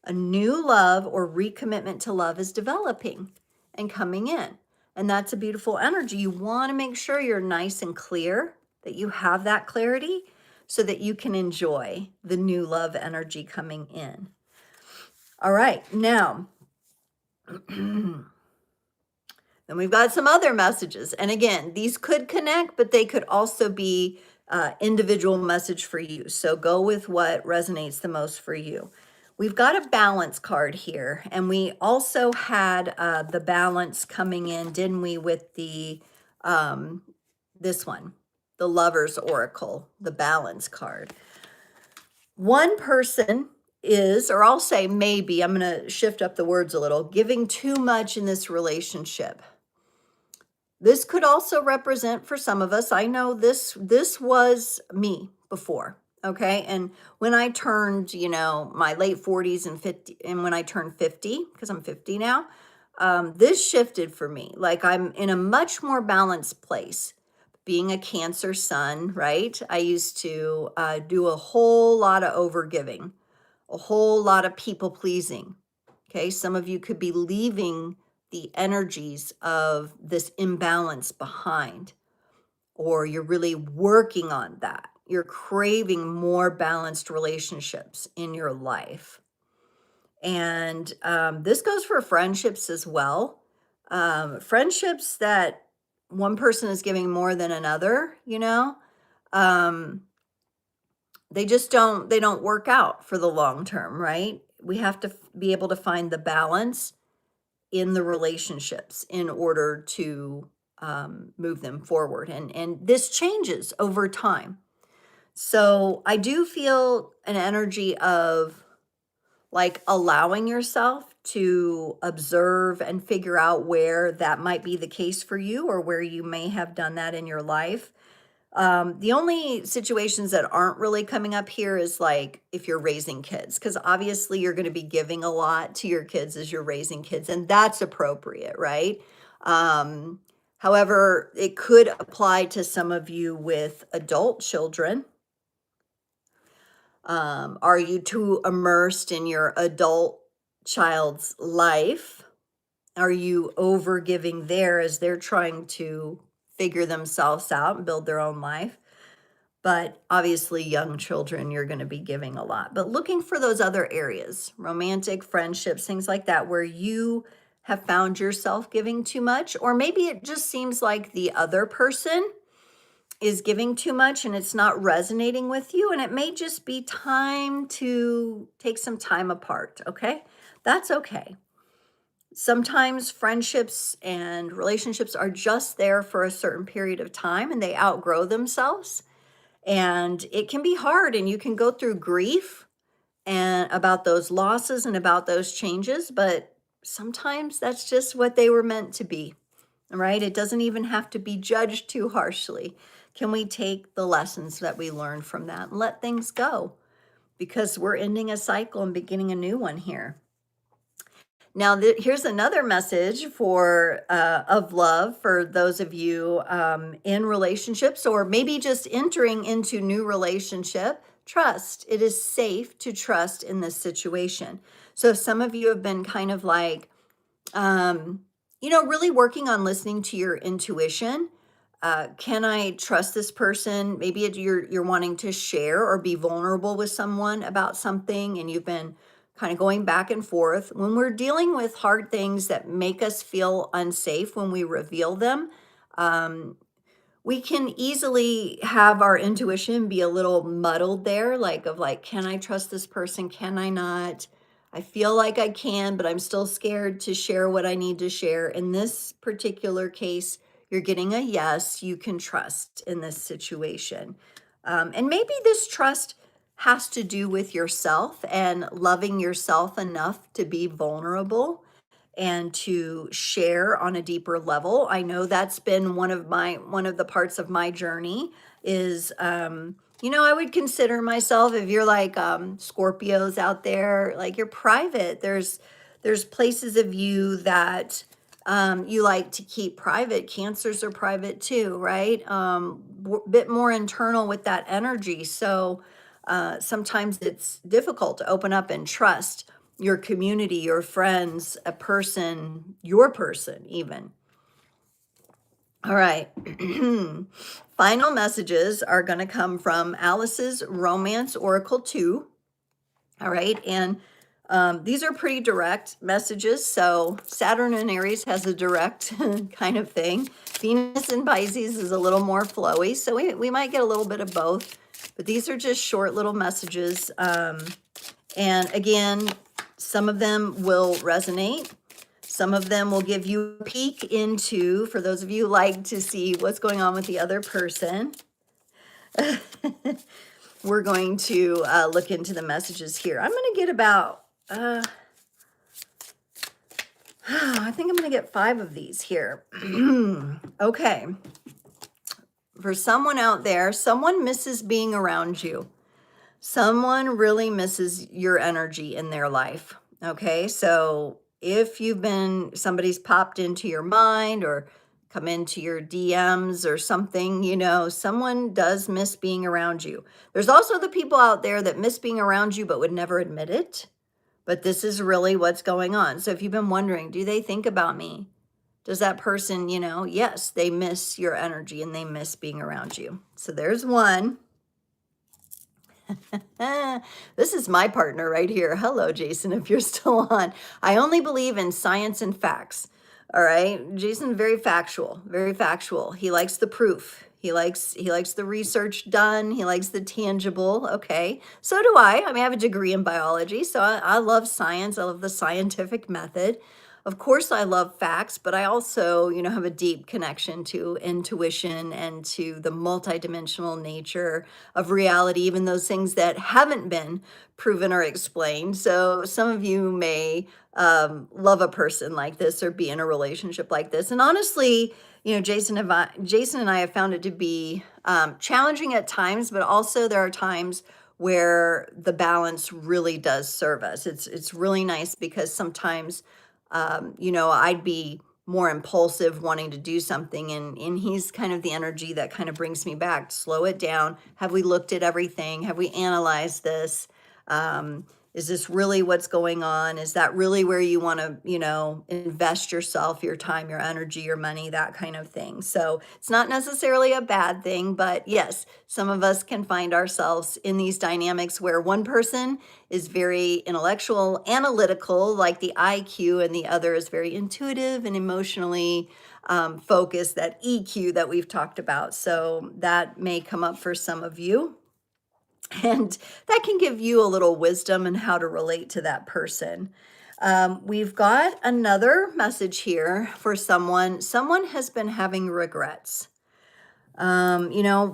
A new love or recommitment to love is developing and coming in. And that's a beautiful energy. You want to make sure you're nice and clear, that you have that clarity so that you can enjoy the new love energy coming in. All right, now, then we've got some other messages. And again, these could connect, but they could also be individual message for you. So go with what resonates the most for you. We've got a balance card here, and we also had the balance coming in, didn't we, with the this one, the Lover's Oracle, the balance card. One person is, or I'll say maybe, I'm going to shift up the words a little, giving too much in this relationship. This could also represent for some of us, I know this was me before. Okay. And when I turned, my late 40s and 50, and when I turned 50, because I'm 50 now, this shifted for me. Like I'm in a much more balanced place. being a Cancer sun, right? I used to do a whole lot of overgiving, a whole lot of people pleasing. Okay, some of you could be leaving the energies of this imbalance behind, or you're really working on that. You're craving more balanced relationships in your life. And this goes for friendships as well. Friendships that one person is giving more than another, um, they don't work out for the long term, right? We have to be able to find the balance in the relationships in order to move them forward. And this changes over time. So I do feel an energy of like allowing yourself to observe and figure out where that might be the case for you, or where you may have done that in your life. The only situations that aren't really coming up here is like if you're raising kids, because obviously you're going to be giving a lot to your kids as you're raising kids, and that's appropriate, right? Um, However, it could apply to some of you with adult children. Are you too immersed in your adult child's life? Are you over giving there as they're trying to figure themselves out and build their own life? But obviously, young children, you're going to be giving a lot. But looking for those other areas, romantic, friendships, things like that, where you have found yourself giving too much, or maybe it just seems like the other person is giving too much and it's not resonating with you, and it may just be time to take some time apart, okay? That's okay. Sometimes friendships and relationships are just there for a certain period of time and they outgrow themselves. And it can be hard, and you can go through grief and about those losses and about those changes, but sometimes that's just what they were meant to be. Right? It doesn't even have to be judged too harshly. Can we take the lessons that we learned from that and let things go? Because we're ending a cycle and beginning a new one here. Now, here's another message for of love for those of you in relationships, or maybe just entering into new relationship. Trust. It is safe to trust in this situation. So some of you have been kind of like, really working on listening to your intuition. Can I trust this person? Maybe you're wanting to share or be vulnerable with someone about something, and you've been kind of going back and forth. When we're dealing with hard things that make us feel unsafe when we reveal them, um, we can easily have our intuition be a little muddled there, like, can I trust this person? Can I not? I feel like I can, but I'm still scared to share what I need to share. In this particular case, you're getting a yes, you can trust in this situation. And maybe this trust has to do with yourself and loving yourself enough to be vulnerable and to share on a deeper level. I know that's been one of the parts of my journey is I would consider myself, if you're like Scorpios out there, like you're private. There's places of you that you like to keep private. Cancers are private too, right? Bit more internal with that energy. So sometimes it's difficult to open up and trust your community, your friends, a person, your person, even. All right. Final messages are going to come from Alice's Romance Oracle 2. All right. And these are pretty direct messages. So Saturn in Aries has a direct kind of thing. Venus in Pisces is a little more flowy. So we might get a little bit of both. But these are just short little messages. And again, some of them will resonate. Some of them will give you a peek into, for those of you who like to see what's going on with the other person. We're going to look into the messages here. I'm going to get about, I think I'm going to get 5 of these here. Okay. For someone out there, someone misses being around you. Someone really misses your energy in their life. Okay. So if somebody's popped into your mind, or come into your DMs or something, someone does miss being around you. There's also the people out there that miss being around you but would never admit it. But this is really what's going on. So if you've been wondering, do they think about me? Does that person, yes, they miss your energy and they miss being around you. So there's one. This is my partner right here. Hello, Jason, if you're still on. I only believe in science and facts. All right. Jason, very factual, very factual. He likes the proof. He likes the research done. He likes the tangible. Okay. So do I. I mean, I have a degree in biology, so I love science. I love the scientific method. Of course, I love facts, but I also, have a deep connection to intuition and to the multidimensional nature of reality, even those things that haven't been proven or explained. So some of you may love a person like this or be in a relationship like this. And honestly, Jason and I have found it to be challenging at times, but also there are times where the balance really does serve us. It's really nice because sometimes I'd be more impulsive wanting to do something and he's kind of the energy that kind of brings me back. Slow it down. Have we looked at everything? Have we analyzed this? Is this really what's going on? Is that really where you want to, invest yourself, your time, your energy, your money, that kind of thing? So it's not necessarily a bad thing, but yes, some of us can find ourselves in these dynamics where one person is very intellectual, analytical, like the IQ, and the other is very intuitive and emotionally focused, that EQ that we've talked about. So that may come up for some of you. And that can give you a little wisdom in how to relate to that person. We've got another message here for someone. Someone has been having regrets. We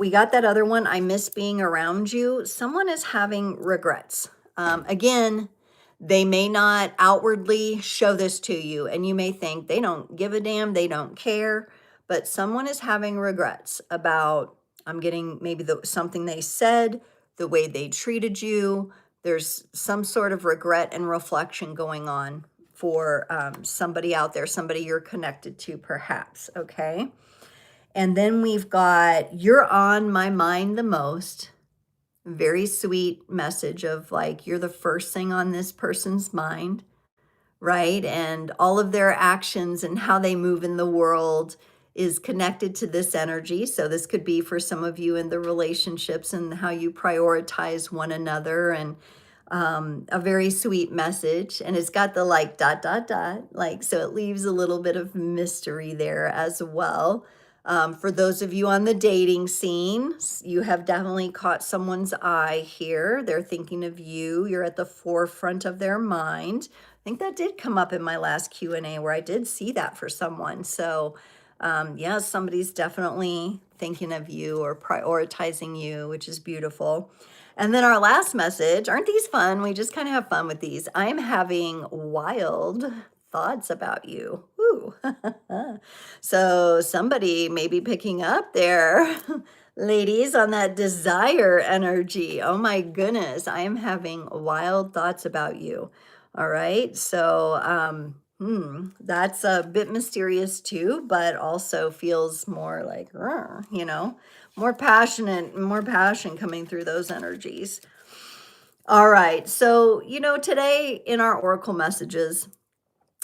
got that other one. I miss being around you. Someone is having regrets. Again, they may not outwardly show this to you, and you may think they don't give a damn, they don't care, but someone is having regrets about, I'm getting maybe something they said, the way they treated you. There's some sort of regret and reflection going on for somebody out there, somebody you're connected to perhaps, okay? And then we've got, you're on my mind the most. Very sweet message of like, you're the first thing on this person's mind, right? And all of their actions and how they move in the world is connected to this energy. So this could be for some of you in the relationships and how you prioritize one another, and a very sweet message. And it's got the like ... like, so it leaves a little bit of mystery there as well. For those of you on the dating scene, you have definitely caught someone's eye here. They're thinking of you. You're at the forefront of their mind. I think that did come up in my last Q&A where I did see that for someone. So yeah, somebody's definitely thinking of you or prioritizing you, which is beautiful. And then our last message, aren't these fun? We just kind of have fun with these. I'm having wild thoughts about you. Ooh. So somebody may be picking up there, ladies, on that desire energy. Oh my goodness, I am having wild thoughts about you. All right, so that's a bit mysterious too, but also feels more like, more passionate, more passion coming through those energies. All right, so, today in our Oracle messages,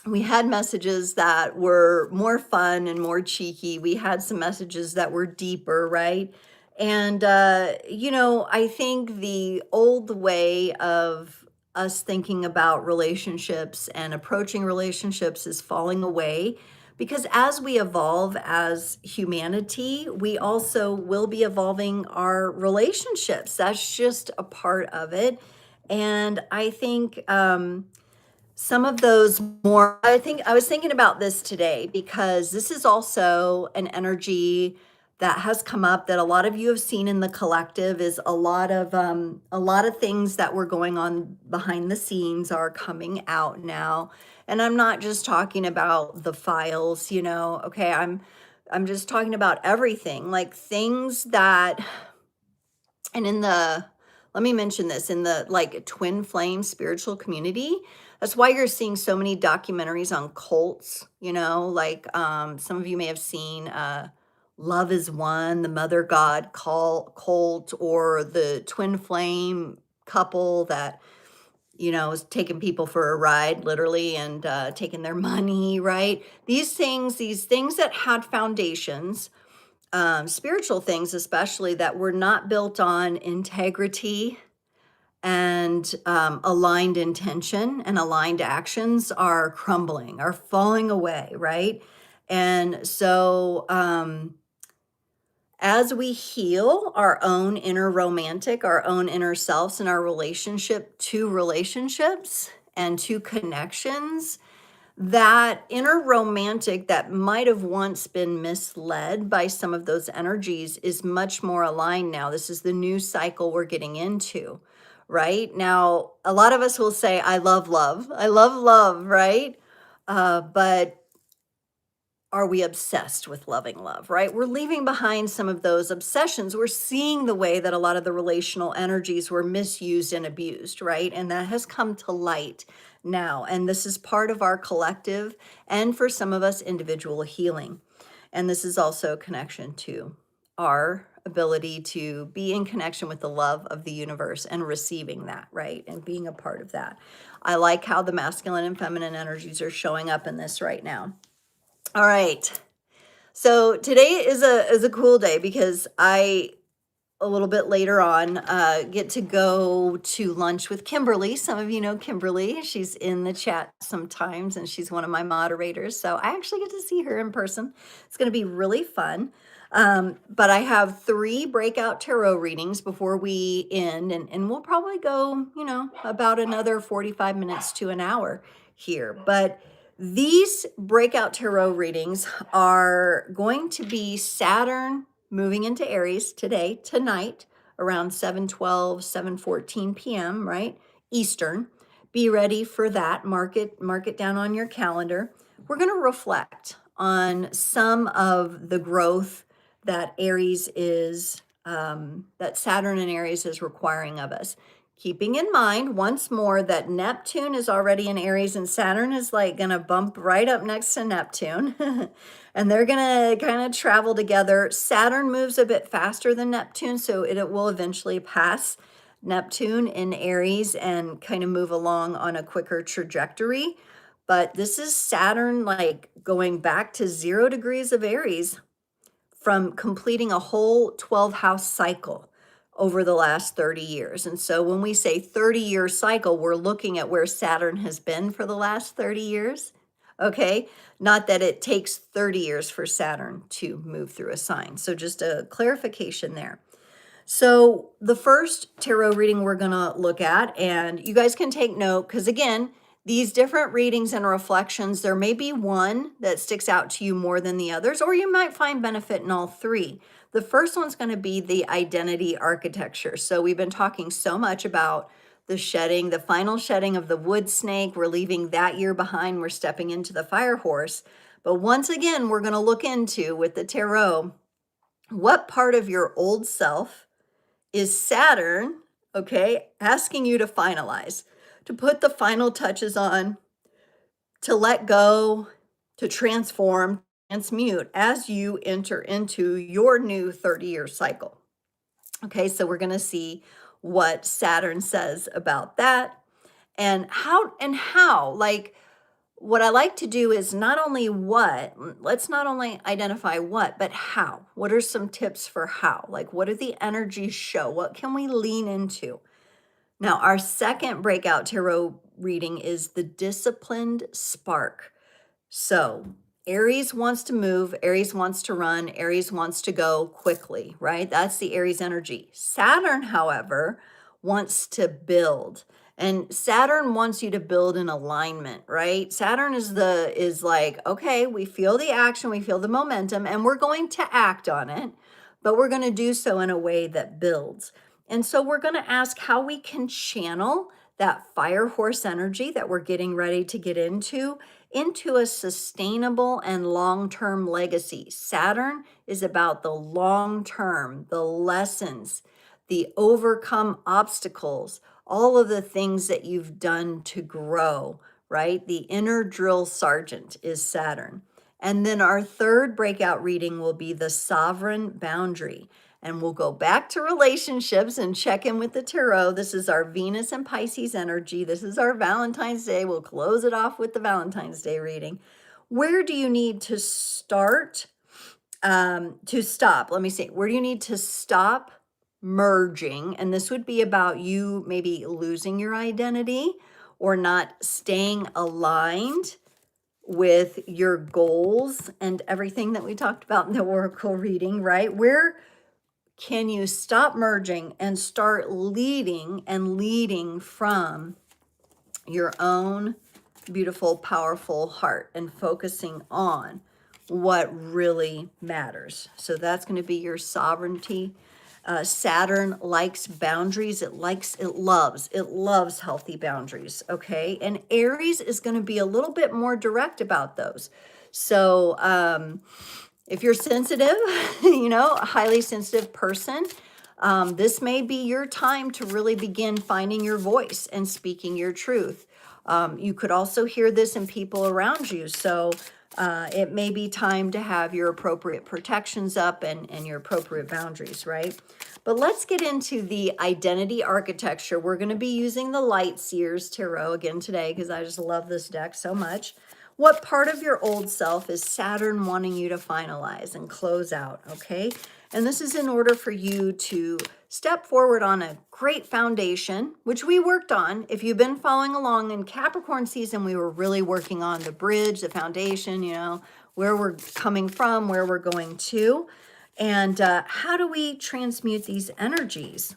we had messages that were more fun and more cheeky. We had some messages that were deeper, right? And, I think the old way of us thinking about relationships and approaching relationships is falling away, because as we evolve as humanity, we also will be evolving our relationships. That's just a part of it. And I think, some of those more, I was thinking about this today because this is also an energy that has come up that a lot of you have seen in the collective. Is a lot of things that were going on behind the scenes are coming out now. And I'm not just talking about the files, okay, I'm just talking about everything, like things that, and let me mention this, in the like twin flame spiritual community, That's why you're seeing so many documentaries on cults, like some of you may have seen Love is One, the Mother God cult, or the twin flame couple that, is taking people for a ride, literally, and taking their money, right? These things that had foundations, spiritual things especially, that were not built on integrity and aligned intention and aligned actions, are crumbling, are falling away, right? And so, as we heal our own inner romantic, our own inner selves, and our relationship to relationships and to connections, that inner romantic that might have once been misled by some of those energies is much more aligned now. This is the new cycle we're getting into, right? Now, a lot of us will say, I love love. I love love, right? But are we obsessed with loving love, right? We're leaving behind some of those obsessions. We're seeing the way that a lot of the relational energies were misused and abused, right? And that has come to light now. And this is part of our collective and, for some of us, individual healing. And this is also a connection to our ability to be in connection with the love of the universe and receiving that, right? And being a part of that. I like how the masculine and feminine energies are showing up in this right now. All right. So today is a cool day because I, a little bit later on, get to go to lunch with Kimberly. Some of you know Kimberly. She's in the chat sometimes, and she's one of my moderators. So I actually get to see her in person. It's going to be really fun. But I have 3 breakout tarot readings before we end, and we'll probably go, about another 45 minutes to an hour here. But these breakout tarot readings are going to be Saturn moving into Aries tonight, around 7:12, 7:14 p.m., right? Eastern. Be ready for that. Mark it down on your calendar. We're going to reflect on some of the growth that that Saturn in Aries is requiring of us. Keeping in mind once more that Neptune is already in Aries and Saturn is like going to bump right up next to Neptune. And they're going to kind of travel together. Saturn moves a bit faster than Neptune, so it will eventually pass Neptune in Aries and kind of move along on a quicker trajectory. But this is Saturn like going back to 0 degrees of Aries from completing a whole 12-house cycle over the last 30 years. And so when we say 30-year cycle, we're looking at where Saturn has been for the last 30 years. Okay, not that it takes 30 years for Saturn to move through a sign. So just a clarification there. So the first tarot reading we're going to look at, and you guys can take note, because again, these different readings and reflections, there may be one that sticks out to you more than the others, or you might find benefit in all 3. The first one's going to be the identity architecture. So we've been talking so much about the final shedding of the wood snake. We're leaving that year behind. We're stepping into the fire horse. But once again, we're going to look into, with the tarot, what part of your old self is Saturn, okay, asking you to finalize, to put the final touches on, to let go, to transform, transmute as you enter into your new 30-year cycle. Okay, so we're going to see what Saturn says about that, and how, like, what I like to do is let's not only identify what, but how. What are some tips for how? Like, what do the energies show? What can we lean into? Now, our second breakout tarot reading is the disciplined spark. So Aries wants to move, Aries wants to run, Aries wants to go quickly, right? That's the Aries energy. Saturn, however, wants to build. And Saturn wants you to build in alignment, right? Saturn is like, okay, we feel the action, we feel the momentum, and we're going to act on it, but we're going to do so in a way that builds. And so we're going to ask how we can channel that fire horse energy that we're getting ready to get into a sustainable and long-term legacy. Saturn is about the long-term, the lessons, the overcome obstacles, all of the things that you've done to grow, right? The inner drill sergeant is Saturn. And then our third breakout reading will be the sovereign boundary. And we'll go back to relationships and check in with the tarot. This is our Venus and Pisces energy. This is our Valentine's Day. We'll close it off with the Valentine's Day reading. Where do you need to start? To stop, let me see. Where do you need to stop merging? And this would be about you maybe losing your identity or not staying aligned with your goals and everything that we talked about in the oracle reading, right? Where can you stop merging and start leading and leading from your own beautiful, powerful heart and focusing on what really matters? So that's going to be your sovereignty. Saturn likes boundaries. It loves healthy boundaries. Okay. And Aries is going to be a little bit more direct about those. So, if you're sensitive, a highly sensitive person, this may be your time to really begin finding your voice and speaking your truth. You could also hear this in people around you. So it may be time to have your appropriate protections up and your appropriate boundaries, right? But let's get into the identity architecture. We're going to be using the Light Seers Tarot again today because I just love this deck so much. What part of your old self is Saturn wanting you to finalize and close out, okay? And this is in order for you to step forward on a great foundation, which we worked on. If you've been following along in Capricorn season, we were really working on the bridge, the foundation, where we're coming from, where we're going to, and how do we transmute these energies?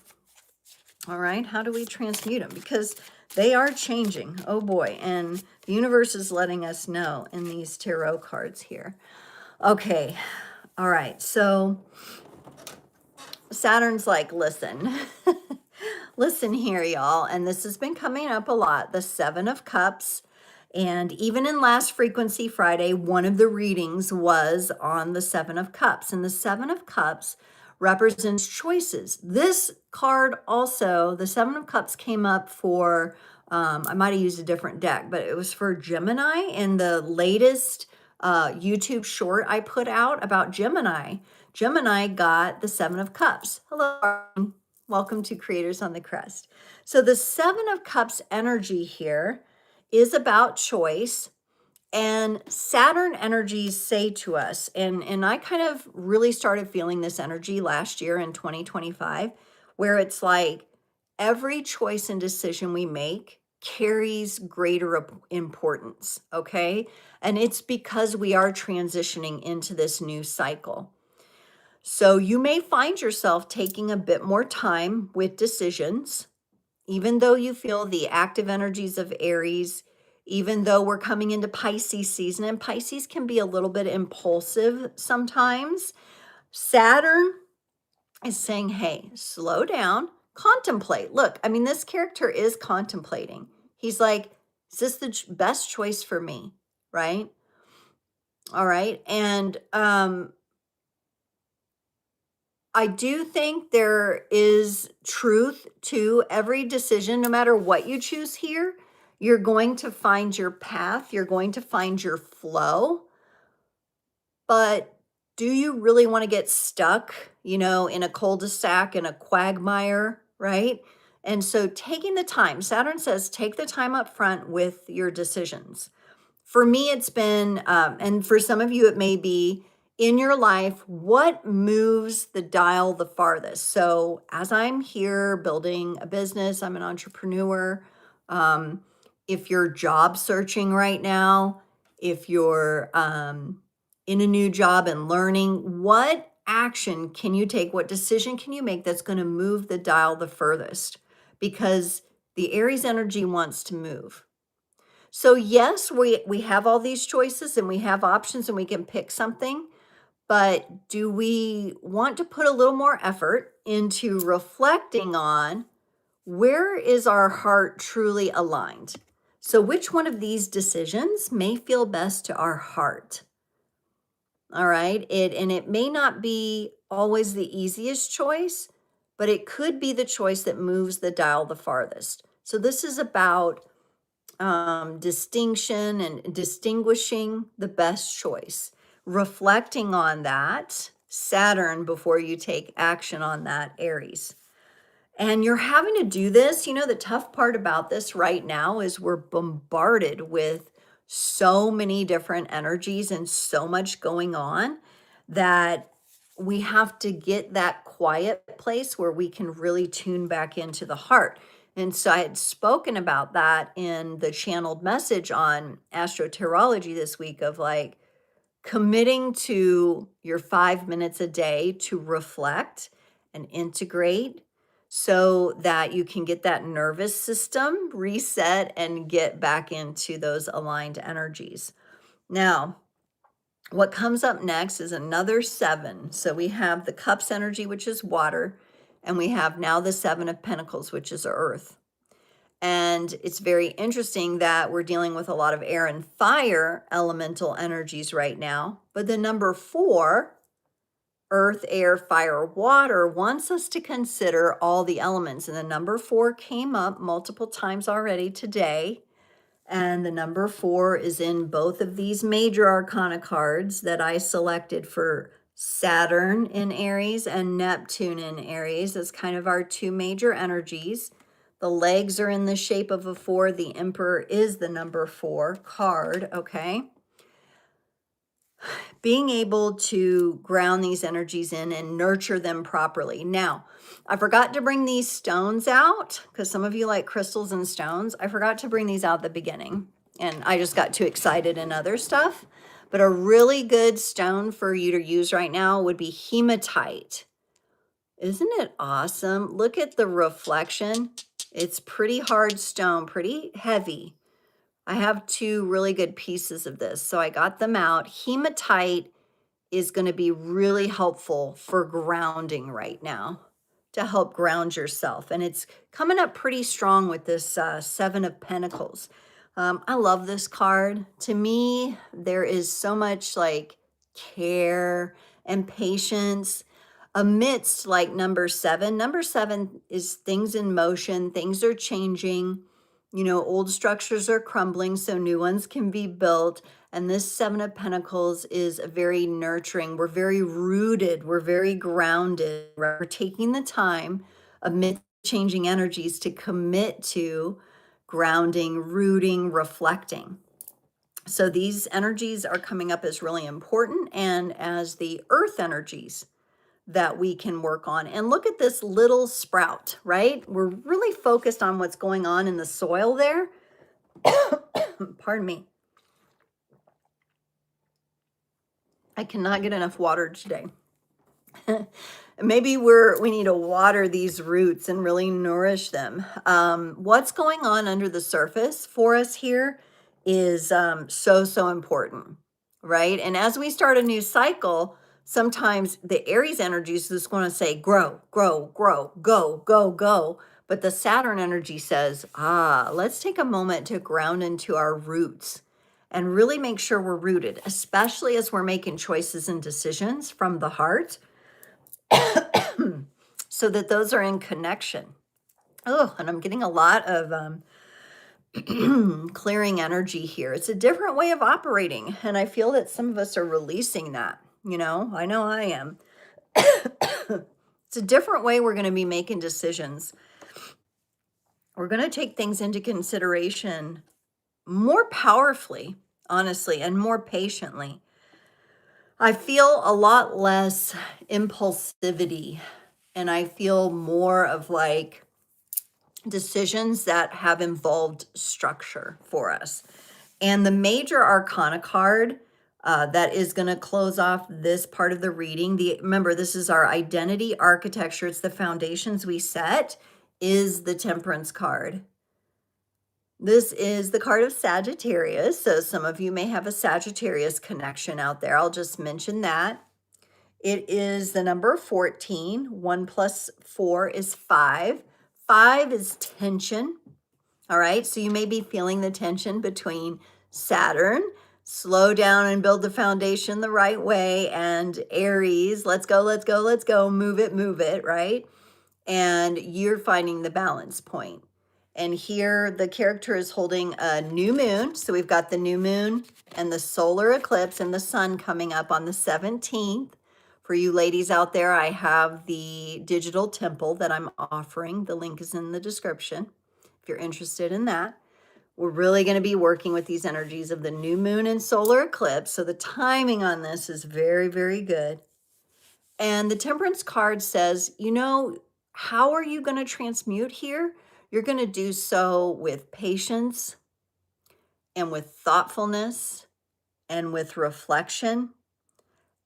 All right, how do we transmute them? Because they are changing, oh boy, and the universe is letting us know in these tarot cards here. Okay, all right, so Saturn's like, listen, listen here, y'all, and this has been coming up a lot, the Seven of Cups, and even in last Frequency Friday, one of the readings was on the Seven of Cups, and the Seven of Cups represents choices. This card also, the Seven of Cups came up for, I might have used a different deck, but it was for Gemini in the latest YouTube short I put out about Gemini. Gemini got the Seven of Cups. Hello, Arlene. Welcome to Creators on the Crest. So the Seven of Cups energy here is about choice. And Saturn energies say to us, and I kind of really started feeling this energy last year in 2025, where it's like every choice and decision we make carries greater importance, okay? And it's because we are transitioning into this new cycle. So you may find yourself taking a bit more time with decisions, even though you feel the active energies of Aries, even though we're coming into Pisces season, and Pisces can be a little bit impulsive sometimes. Saturn is saying, hey, slow down, contemplate. Look, I mean, this character is contemplating. He's like, is this the best choice for me? Right? All right. And I do think there is truth to every decision, no matter what you choose here. You're going to find your path. You're going to find your flow. But do you really want to get stuck, in a cul-de-sac, in a quagmire, right? And so taking the time, Saturn says, take the time up front with your decisions. For me, it's been, and for some of you, it may be, in your life, what moves the dial the farthest? So as I'm here building a business, I'm an entrepreneur. If you're job searching right now, if you're in a new job and learning, what action can you take? What decision can you make that's going to move the dial the furthest? Because the Aries energy wants to move. So yes, we have all these choices and we have options and we can pick something. But do we want to put a little more effort into reflecting on where is our heart truly aligned? So which one of these decisions may feel best to our heart? All right. It may not be always the easiest choice, but it could be the choice that moves the dial the farthest. So this is about distinction and distinguishing the best choice, reflecting on that Saturn before you take action on that Aries. And you're having to do this. You know, the tough part about this right now is we're bombarded with so many different energies and so much going on that we have to get that quiet place where we can really tune back into the heart. And so I had spoken about that in the channeled message on Astrotarology this week of like, committing to your 5 minutes a day to reflect and integrate so that you can get that nervous system reset and get back into those aligned energies. Now, what comes up next is another 7. So we have the cups energy, which is water, and we have now the 7 of pentacles, which is earth. And it's very interesting that we're dealing with a lot of air and fire elemental energies right now. But the number 4, earth, air, fire, water, wants us to consider all the elements. And the number 4 came up multiple times already today. And the number 4 is in both of these major arcana cards that I selected for Saturn in Aries and Neptune in Aries as kind of our 2 major energies. The legs are in the shape of a 4. The Emperor is the number 4 card, okay? Being able to ground these energies in and nurture them properly. Now, I forgot to bring these stones out because some of you like crystals and stones. I forgot to bring these out at the beginning and I just got too excited in other stuff. But a really good stone for you to use right now would be hematite. Isn't it awesome? Look at the reflection. It's pretty hard stone, pretty heavy. I have 2 really good pieces of this, so I got them out. Hematite is going to be really helpful for grounding right now, to help ground yourself. And it's coming up pretty strong with this 7 of Pentacles. I love this card. To me, there is so much like care and patience amidst like number 7. Number 7 is things in motion, things are changing. You know, old structures are crumbling so new ones can be built. And this 7 of Pentacles is very nurturing. We're very rooted. We're very grounded. We're taking the time amidst changing energies to commit to grounding, rooting, reflecting. So these energies are coming up as really important and as the earth energies that we can work on. And look at this little sprout, right? We're really focused on what's going on in the soil there. Pardon me. I cannot get enough water today. Maybe we need to water these roots and really nourish them. What's going on under the surface for us here is so important, right? And as we start a new cycle, sometimes the Aries energy is just going to say, grow, grow, grow, go, go, go. But the Saturn energy says, let's take a moment to ground into our roots and really make sure we're rooted, especially as we're making choices and decisions from the heart, so that those are in connection. Oh, and I'm getting a lot of clearing energy here. It's a different way of operating. And I feel that some of us are releasing that. You know I am. It's a different way we're going to be making decisions. We're going to take things into consideration more powerfully, honestly, and more patiently. I feel a lot less impulsivity, and I feel more of like decisions that have involved structure for us. And the major arcana card that is going to close off this part of the reading, remember, this is our identity architecture. It's the foundations we set, is the Temperance card. This is the card of Sagittarius. So some of you may have a Sagittarius connection out there. I'll just mention that. It is the number 14. 1 plus 4 is 5. 5 is tension. All right. So you may be feeling the tension between Saturn, slow down and build the foundation the right way, and Aries, let's go, let's go, let's go, move it, right? And you're finding the balance point. And here the character is holding a new moon. So we've got the new moon and the solar eclipse and the sun coming up on the 17th. For you ladies out there, I have the digital temple that I'm offering. The link is in the description if you're interested in that. We're really going to be working with these energies of the new moon and solar eclipse. So the timing on this is very, very good. And the Temperance card says, you know, how are you going to transmute here? You're going to do so with patience and with thoughtfulness and with reflection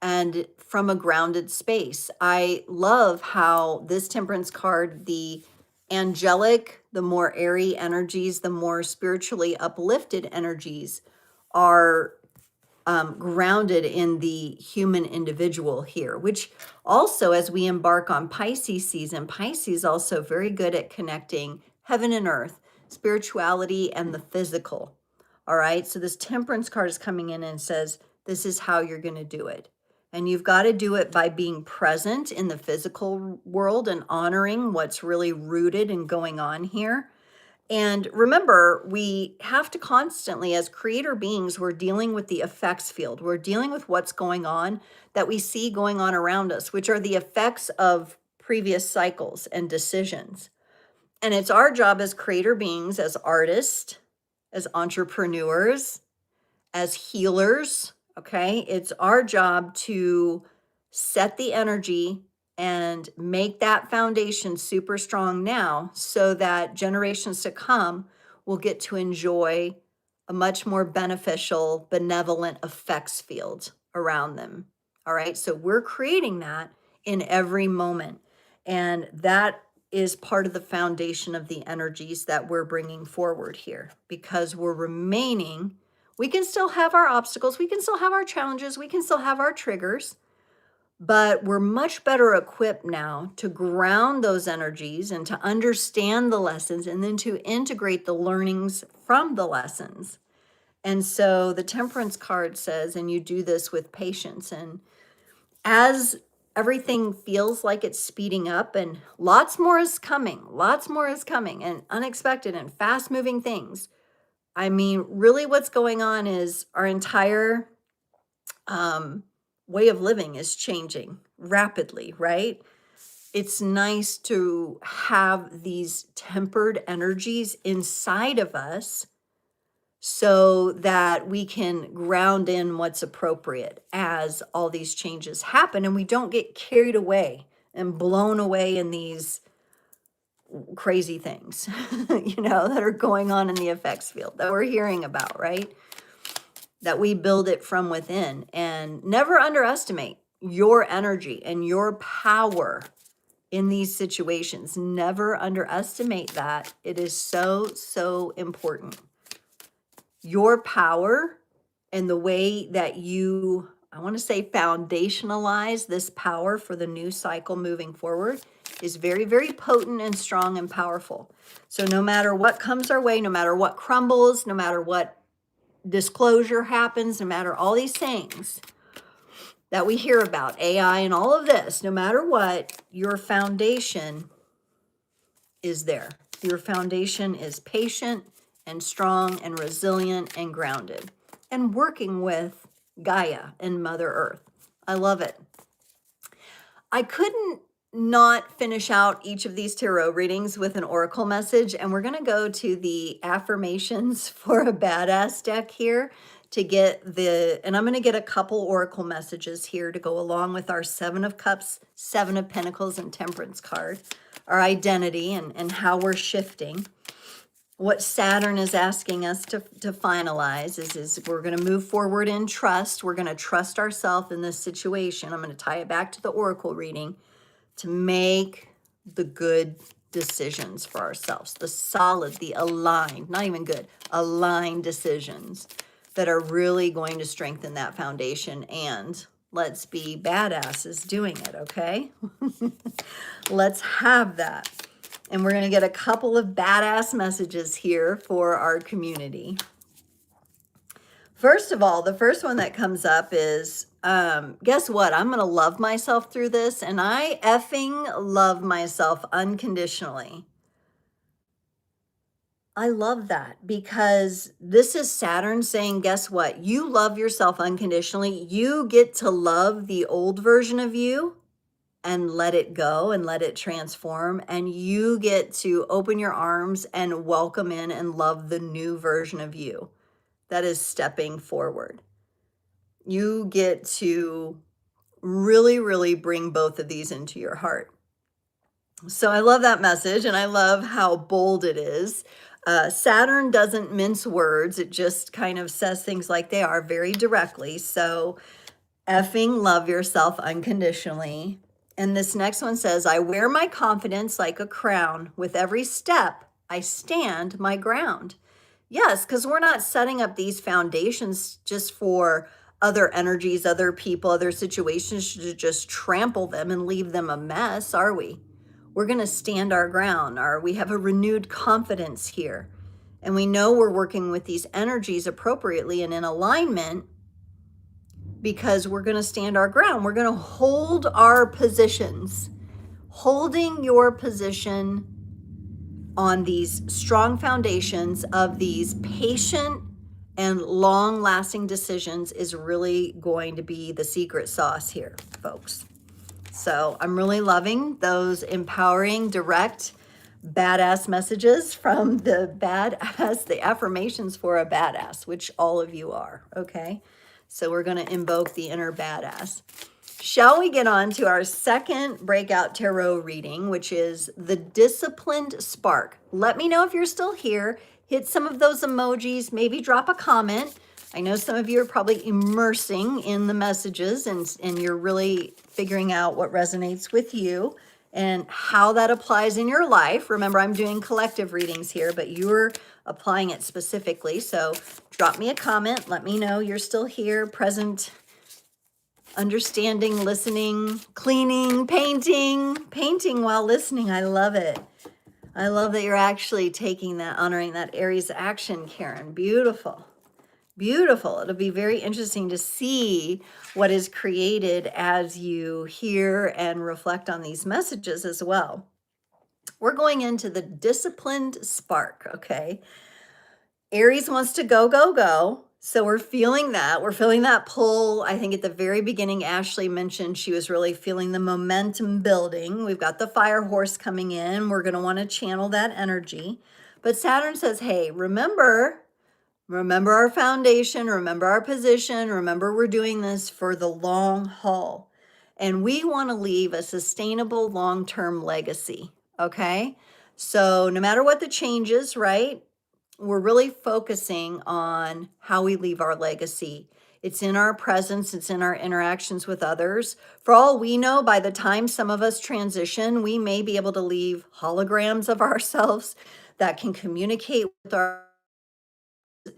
and from a grounded space. I love how this Temperance card, the angelic, the more airy energies, the more spiritually uplifted energies are grounded in the human individual here, which also, as we embark on Pisces season, Pisces also very good at connecting heaven and earth, spirituality and the physical. All right, so this Temperance card is coming in and says, this is how you're going to do it. And you've got to do it by being present in the physical world and honoring what's really rooted and going on here. And remember, we have to constantly, as creator beings, we're dealing with the effects field. We're dealing with what's going on that we see going on around us, which are the effects of previous cycles and decisions. And it's our job as creator beings, as artists, as entrepreneurs, as healers, okay? It's our job to set the energy and make that foundation super strong now so that generations to come will get to enjoy a much more beneficial, benevolent effects field around them. All right, so we're creating that in every moment. And that is part of the foundation of the energies that we're bringing forward here because we're remaining. We can still have our obstacles, we can still have our challenges, we can still have our triggers, but we're much better equipped now to ground those energies and to understand the lessons and then to integrate the learnings from the lessons. And so the Temperance card says, and you do this with patience. And as everything feels like it's speeding up and lots more is coming, and unexpected and fast moving things. I mean, really what's going on is our entire way of living is changing rapidly, right? It's nice to have these tempered energies inside of us so that we can ground in what's appropriate as all these changes happen and we don't get carried away and blown away in these crazy things, that are going on in the effects field that we're hearing about, right? That we build it from within and never underestimate your energy and your power in these situations. Never underestimate that. It is so, so important. Your power and the way that you, I want to say, foundationalize this power for the new cycle moving forward is very, very potent and strong and powerful. So no matter what comes our way, no matter what crumbles, no matter what disclosure happens, no matter all these things that we hear about, AI and all of this, no matter what, your foundation is there. Your foundation is patient and strong and resilient and grounded and working with Gaia and Mother Earth. I love it. I couldn't not finish out each of these tarot readings with an oracle message, and we're going to go to the affirmations for a badass deck here to get and I'm going to get a couple oracle messages here to go along with our Seven of Cups, Seven of Pentacles, and Temperance card, our identity and how we're shifting. What Saturn is asking us to finalize is we're going to move forward in trust. We're going to trust ourselves in this situation. I'm going to tie it back to the oracle reading to make the good decisions for ourselves, the solid, the aligned, not even good, aligned decisions that are really going to strengthen that foundation. And let's be badasses doing it, okay? Let's have that. And we're going to get a couple of badass messages here for our community. First of all, the first one that comes up is, guess what? I'm going to love myself through this, and I effing love myself unconditionally. I love that because this is Saturn saying, guess what? You love yourself unconditionally. You get to love the old version of you and let it go and let it transform. And you get to open your arms and welcome in and love the new version of you that is stepping forward. You get to really, really bring both of these into your heart. So I love that message and I love how bold it is. Saturn doesn't mince words. It just kind of says things like they are very directly. So effing love yourself unconditionally. And this next one says, I wear my confidence like a crown. With every step, I stand my ground. Yes, because we're not setting up these foundations just for other energies, other people, other situations to just trample them and leave them a mess, are we? We're going to stand our ground, or we have a renewed confidence here. And we know we're working with these energies appropriately and in alignment because we're going to stand our ground. We're going to hold our positions. Holding your position on these strong foundations of these patient and long-lasting decisions is really going to be the secret sauce here, folks. So I'm really loving those empowering, direct, badass messages from the badass, the affirmations for a badass, which all of you are, okay? So we're going to invoke the inner badass. Shall we get on to our second breakout tarot reading, which is the disciplined spark? Let me know if you're still here. Hit some of those emojis, maybe drop a comment. I know some of you are probably immersing in the messages and you're really figuring out what resonates with you and how that applies in your life. Remember, I'm doing collective readings here, but you're applying it specifically. So drop me a comment. Let me know you're still here, present, understanding, listening, cleaning, painting while listening. I love it. I love that you're actually taking that, honoring that Aries action, Karen. Beautiful. Beautiful. It'll be very interesting to see what is created as you hear and reflect on these messages as well. We're going into the disciplined spark, okay? Aries wants to go, go, go. So we're feeling that. We're feeling that pull. I think at the very beginning, Ashley mentioned she was really feeling the momentum building. We've got the fire horse coming in. We're going to want to channel that energy. But Saturn says, hey, remember our foundation, remember our position, remember we're doing this for the long haul. And we want to leave a sustainable long-term legacy, okay? So no matter what the changes, right? We're really focusing on how we leave our legacy. It's in our presence, it's in our interactions with others. For all we know, by the time some of us transition, we may be able to leave holograms of ourselves that can communicate with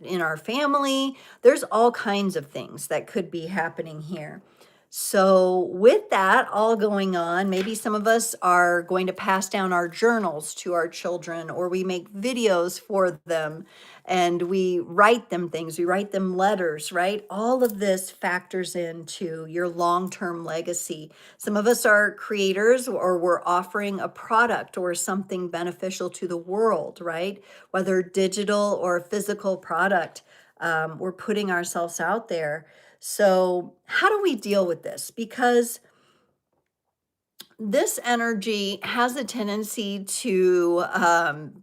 in our family. There's all kinds of things that could be happening here. So with that all going on, maybe some of us are going to pass down our journals to our children, or we make videos for them and we write them things, we write them letters, right? All of this factors into your long-term legacy. Some of us are creators, or we're offering a product or something beneficial to the world, right? Whether digital or physical product, we're putting ourselves out there. So how do we deal with this? Because this energy has a tendency to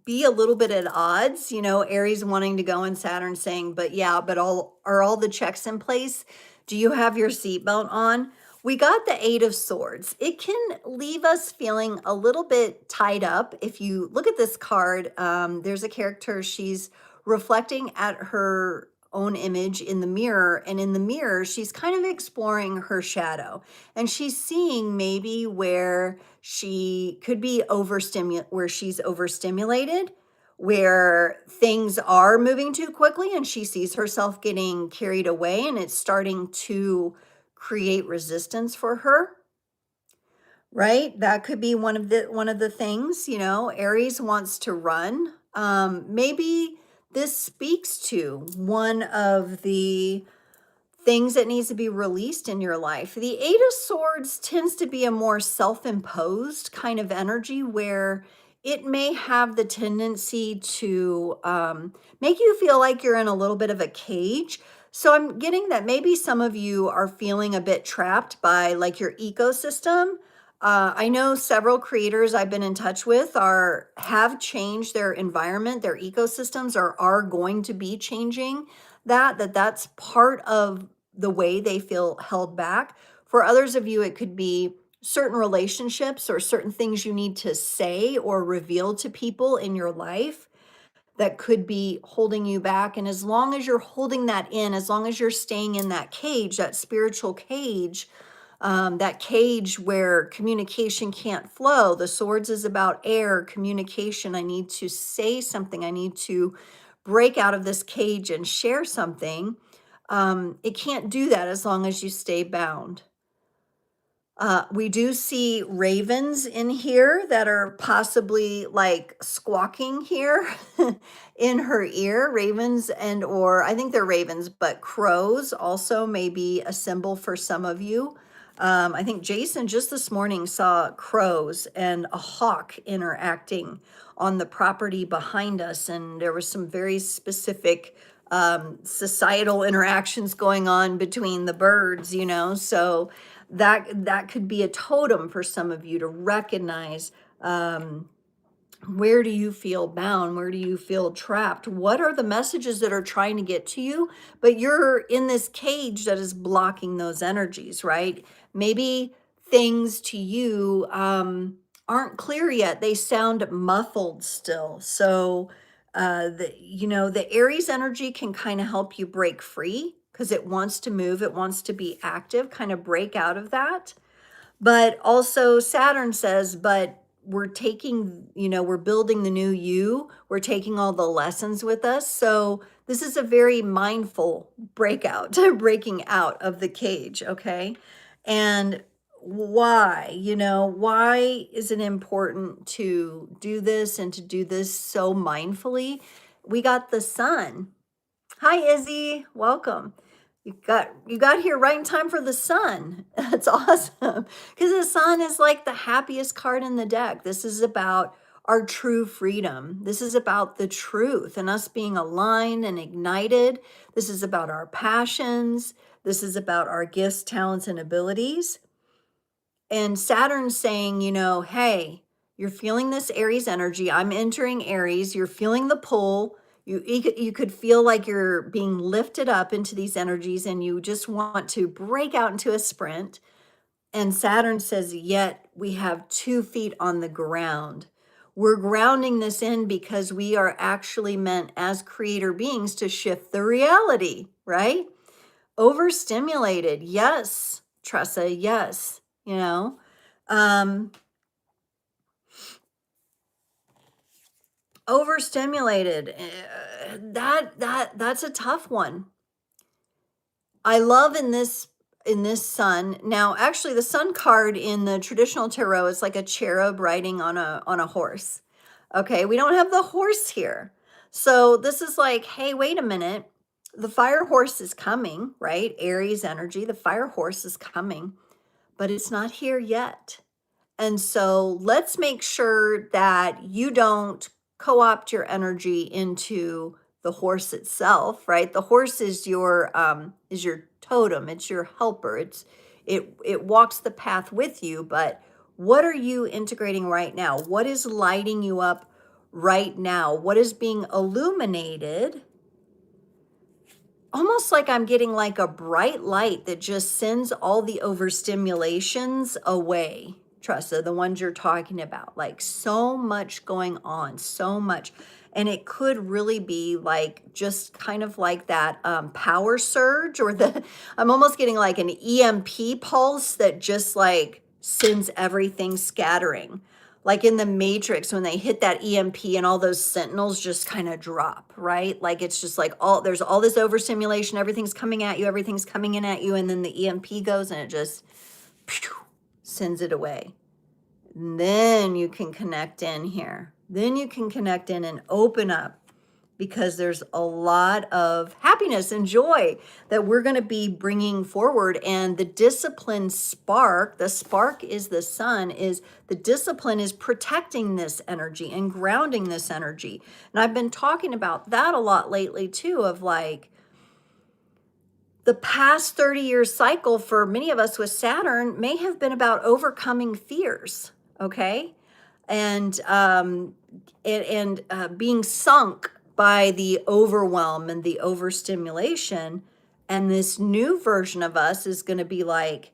be a little bit at odds, you know, Aries wanting to go and Saturn saying, but yeah, but are all the checks in place? Do you have your seatbelt on? We got the Eight of Swords. It can leave us feeling a little bit tied up. If you look at this card, there's a character, she's reflecting at her own image in the mirror, and in the mirror she's kind of exploring her shadow, and she's seeing maybe where she could be where she's overstimulated, where things are moving too quickly and she sees herself getting carried away and it's starting to create resistance for her, right? That could be one of the things, you know. Aries wants to run. Maybe this speaks to one of the things that needs to be released in your life. The Eight of Swords tends to be a more self-imposed kind of energy where it may have the tendency to make you feel like you're in a little bit of a cage. So I'm getting that maybe some of you are feeling a bit trapped by like your ecosystem. I know several creators I've been in touch with have changed their environment, their ecosystems are going to be changing that's part of the way they feel held back. For others of you, it could be certain relationships or certain things you need to say or reveal to people in your life that could be holding you back. And as long as you're holding that in, as long as you're staying in that cage, that spiritual cage, that cage where communication can't flow. The swords is about air, communication. I need to say something. I need to break out of this cage and share something. It can't do that as long as you stay bound. We do see ravens in here that are possibly like squawking here in her ear. Ravens or I think they're ravens, but crows also may be a symbol for some of you. I think Jason just this morning saw crows and a hawk interacting on the property behind us. And there was some very specific societal interactions going on between the birds, so that could be a totem for some of you to recognize, where do you feel bound? Where do you feel trapped? What are the messages that are trying to get to you? But you're in this cage that is blocking those energies, right? Maybe things to you aren't clear yet. They sound muffled still. So, the Aries energy can kind of help you break free because it wants to move, it wants to be active, kind of break out of that. But also Saturn says, but we're we're building the new you. We're taking all the lessons with us. So this is a very mindful breakout, breaking out of the cage, okay? And why is it important to do this and to do this so mindfully? We got the sun. Hi, Izzy. Welcome. You got here right in time for the sun. That's awesome. Because the sun is like the happiest card in the deck. This is about our true freedom. This is about the truth and us being aligned and ignited. This is about our passions. This is about our gifts, talents, and abilities. And Saturn's saying, hey, you're feeling this Aries energy. I'm entering Aries. You're feeling the pull. You could feel like you're being lifted up into these energies and you just want to break out into a sprint. And Saturn says, yet we have 2 feet on the ground. We're grounding this in because we are actually meant as creator beings to shift the reality, right? Overstimulated. Yes, Tressa, yes. Overstimulated. That's a tough one. I love in this sun. Now, actually, the sun card in the traditional tarot is like a cherub riding on a horse. Okay, we don't have the horse here. So this is like, hey, wait a minute. The fire horse is coming, right? Aries energy, the fire horse is coming, but it's not here yet. And so let's make sure that you don't co-opt your energy into the horse itself, right? The horse is your totem, it's your helper. It walks the path with you, but what are you integrating right now? What is lighting you up right now? What is being illuminated? Almost like I'm getting like a bright light that just sends all the overstimulations away. Tressa, the ones you're talking about, like so much going on, so much. And it could really be like just kind of like that power surge I'm almost getting like an EMP pulse that just like sends everything scattering. Like in the Matrix, when they hit that EMP and all those sentinels just kind of drop, right? Like it's just like there's all this overstimulation, everything's coming at you, everything's coming in at you, and then the EMP goes and it just sends it away. And then you can connect in here. Then you can connect in and open up because there's a lot of happiness and joy that we're going to be bringing forward. And the discipline spark, the spark is the sun, is the discipline is protecting this energy and grounding this energy. And I've been talking about that a lot lately too, of like the past 30-year cycle for many of us with Saturn may have been about overcoming fears, okay? And being sunk by the overwhelm and the overstimulation. And this new version of us is going to be like,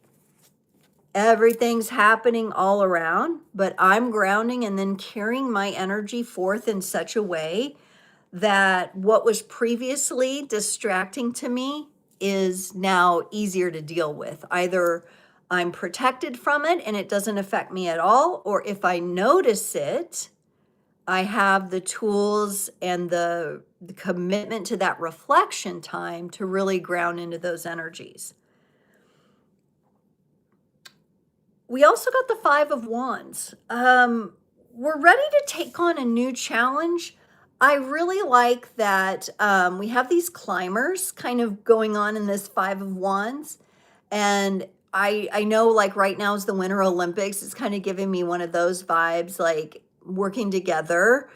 everything's happening all around, but I'm grounding and then carrying my energy forth in such a way that what was previously distracting to me is now easier to deal with. Either I'm protected from it and it doesn't affect me at all, or if I notice it, I have the tools and the commitment to that reflection time to really ground into those energies. We also got the Five of Wands. We're ready to take on a new challenge. I really like that we have these climbers kind of going on in this Five of Wands. And I know like right now is the Winter Olympics. It's kind of giving me one of those vibes, like working together,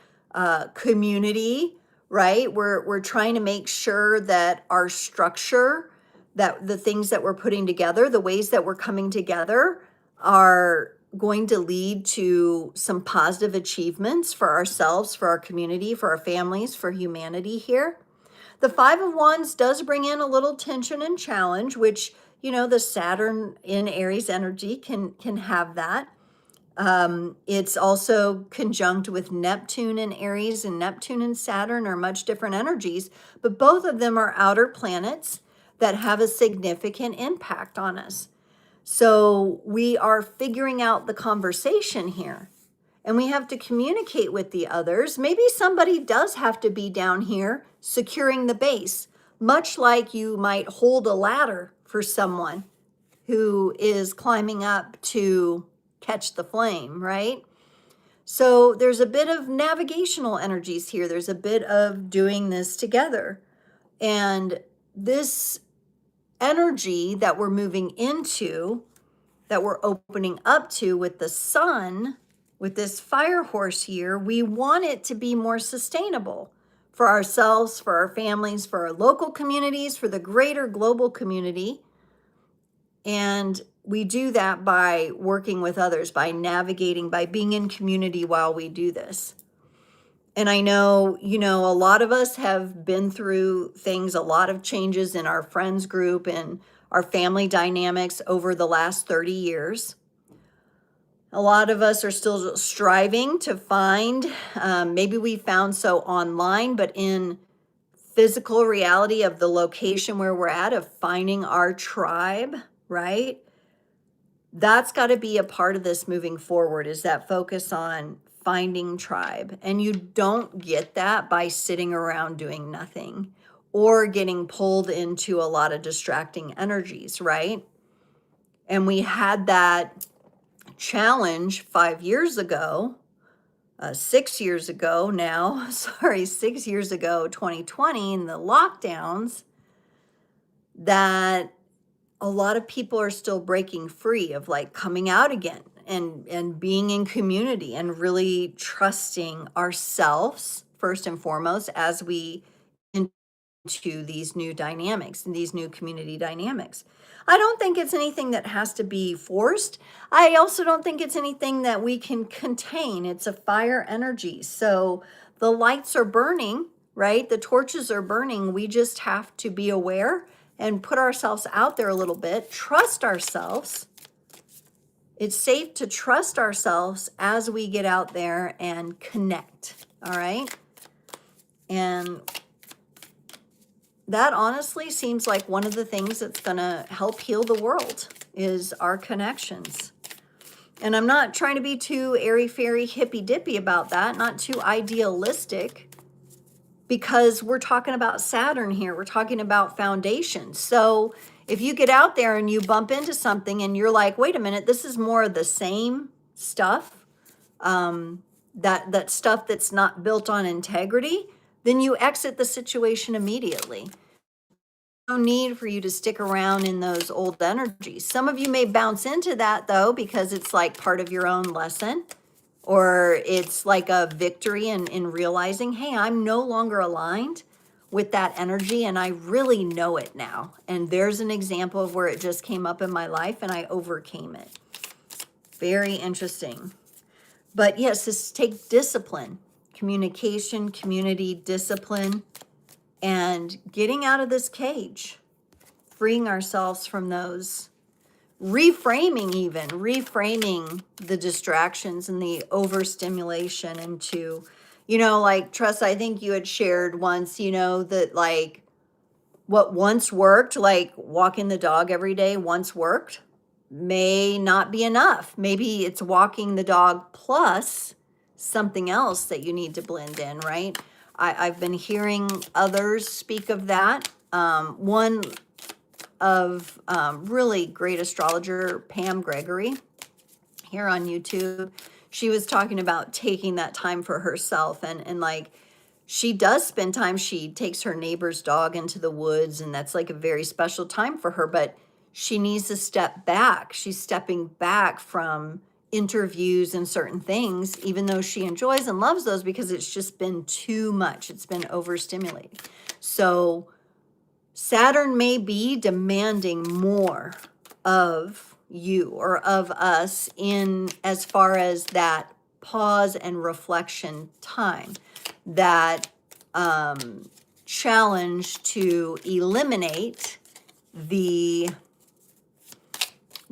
community, right? We're trying to make sure that our structure, that the things that we're putting together, the ways that we're coming together are going to lead to some positive achievements for ourselves, for our community, for our families, for humanity here. The Five of Wands does bring in a little tension and challenge, which, you know, the Saturn in Aries energy can have that. It's also conjunct with Neptune in Aries, and Neptune and Saturn are much different energies, but both of them are outer planets that have a significant impact on us. So we are figuring out the conversation here, and we have to communicate with the others. Maybe somebody does have to be down here securing the base, much like you might hold a ladder for someone who is climbing up to catch the flame, right? So there's a bit of navigational energies here. There's a bit of doing this together. And this energy that we're moving into, that we're opening up to with the sun, with this fire horse here, we want it to be more sustainable for ourselves, for our families, for our local communities, for the greater global community. And we do that by working with others, by navigating, by being in community while we do this. And I know, you know, a lot of us have been through things, a lot of changes in our friends group and our family dynamics over the last 30 years. A lot of us are still striving to find, maybe we found so online, but in physical reality of the location where we're at, of finding our tribe, right? That's got to be a part of this moving forward, is that focus on finding tribe. And you don't get that by sitting around doing nothing or getting pulled into a lot of distracting energies, right? And we had that challenge 5 years ago, 6 years ago now, 6 years ago, 2020, in the lockdowns, that a lot of people are still breaking free of like coming out again and being in community and really trusting ourselves first and foremost as we into these new dynamics and these new community dynamics. I don't think it's anything that has to be forced. I also don't think it's anything that we can contain. It's a fire energy. So the lights are burning, right? The torches are burning. We just have to be aware and put ourselves out there a little bit, trust ourselves. It's safe to trust ourselves as we get out there and connect, all right? And that honestly seems like one of the things that's gonna help heal the world is our connections. And I'm not trying to be too airy-fairy, hippy-dippy about that, not too idealistic, because we're talking about Saturn here. We're talking about foundations. So if you get out there and you bump into something and you're like, wait a minute, this is more of the same stuff, that stuff that's not built on integrity, then you exit the situation immediately. No need for you to stick around in those old energies. Some of you may bounce into that though, because it's like part of your own lesson, or it's like a victory in realizing, hey, I'm no longer aligned with that energy and I really know it now. And there's an example of where it just came up in my life and I overcame it. Very interesting. But yes, this take discipline, communication, community, discipline, and getting out of this cage, freeing ourselves from those, reframing the distractions and the overstimulation into, you know, like Trust, I think you had shared once, you know, that like what once worked, like walking the dog every day once worked, may not be enough. Maybe it's walking the dog plus something else that you need to blend in, right? I've been hearing others speak of that. One of really great astrologer, Pam Gregory, here on YouTube, she was talking about taking that time for herself, and like she does spend time. She takes her neighbor's dog into the woods, and that's like a very special time for her, but she needs to step back. She's stepping back from interviews and certain things, even though she enjoys and loves those, because it's just been too much. It's been overstimulating. So Saturn may be demanding more of you or of us in as far as that pause and reflection time, that challenge to eliminate the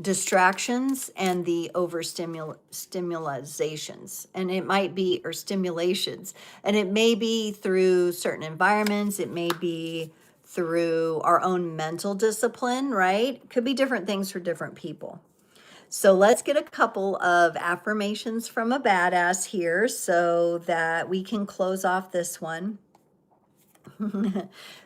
distractions and the overstimulations. And it might be, or stimulations, and it may be through certain environments, it may be through our own mental discipline, right? Could be different things for different people. So let's get a couple of affirmations from a badass here so that we can close off this one.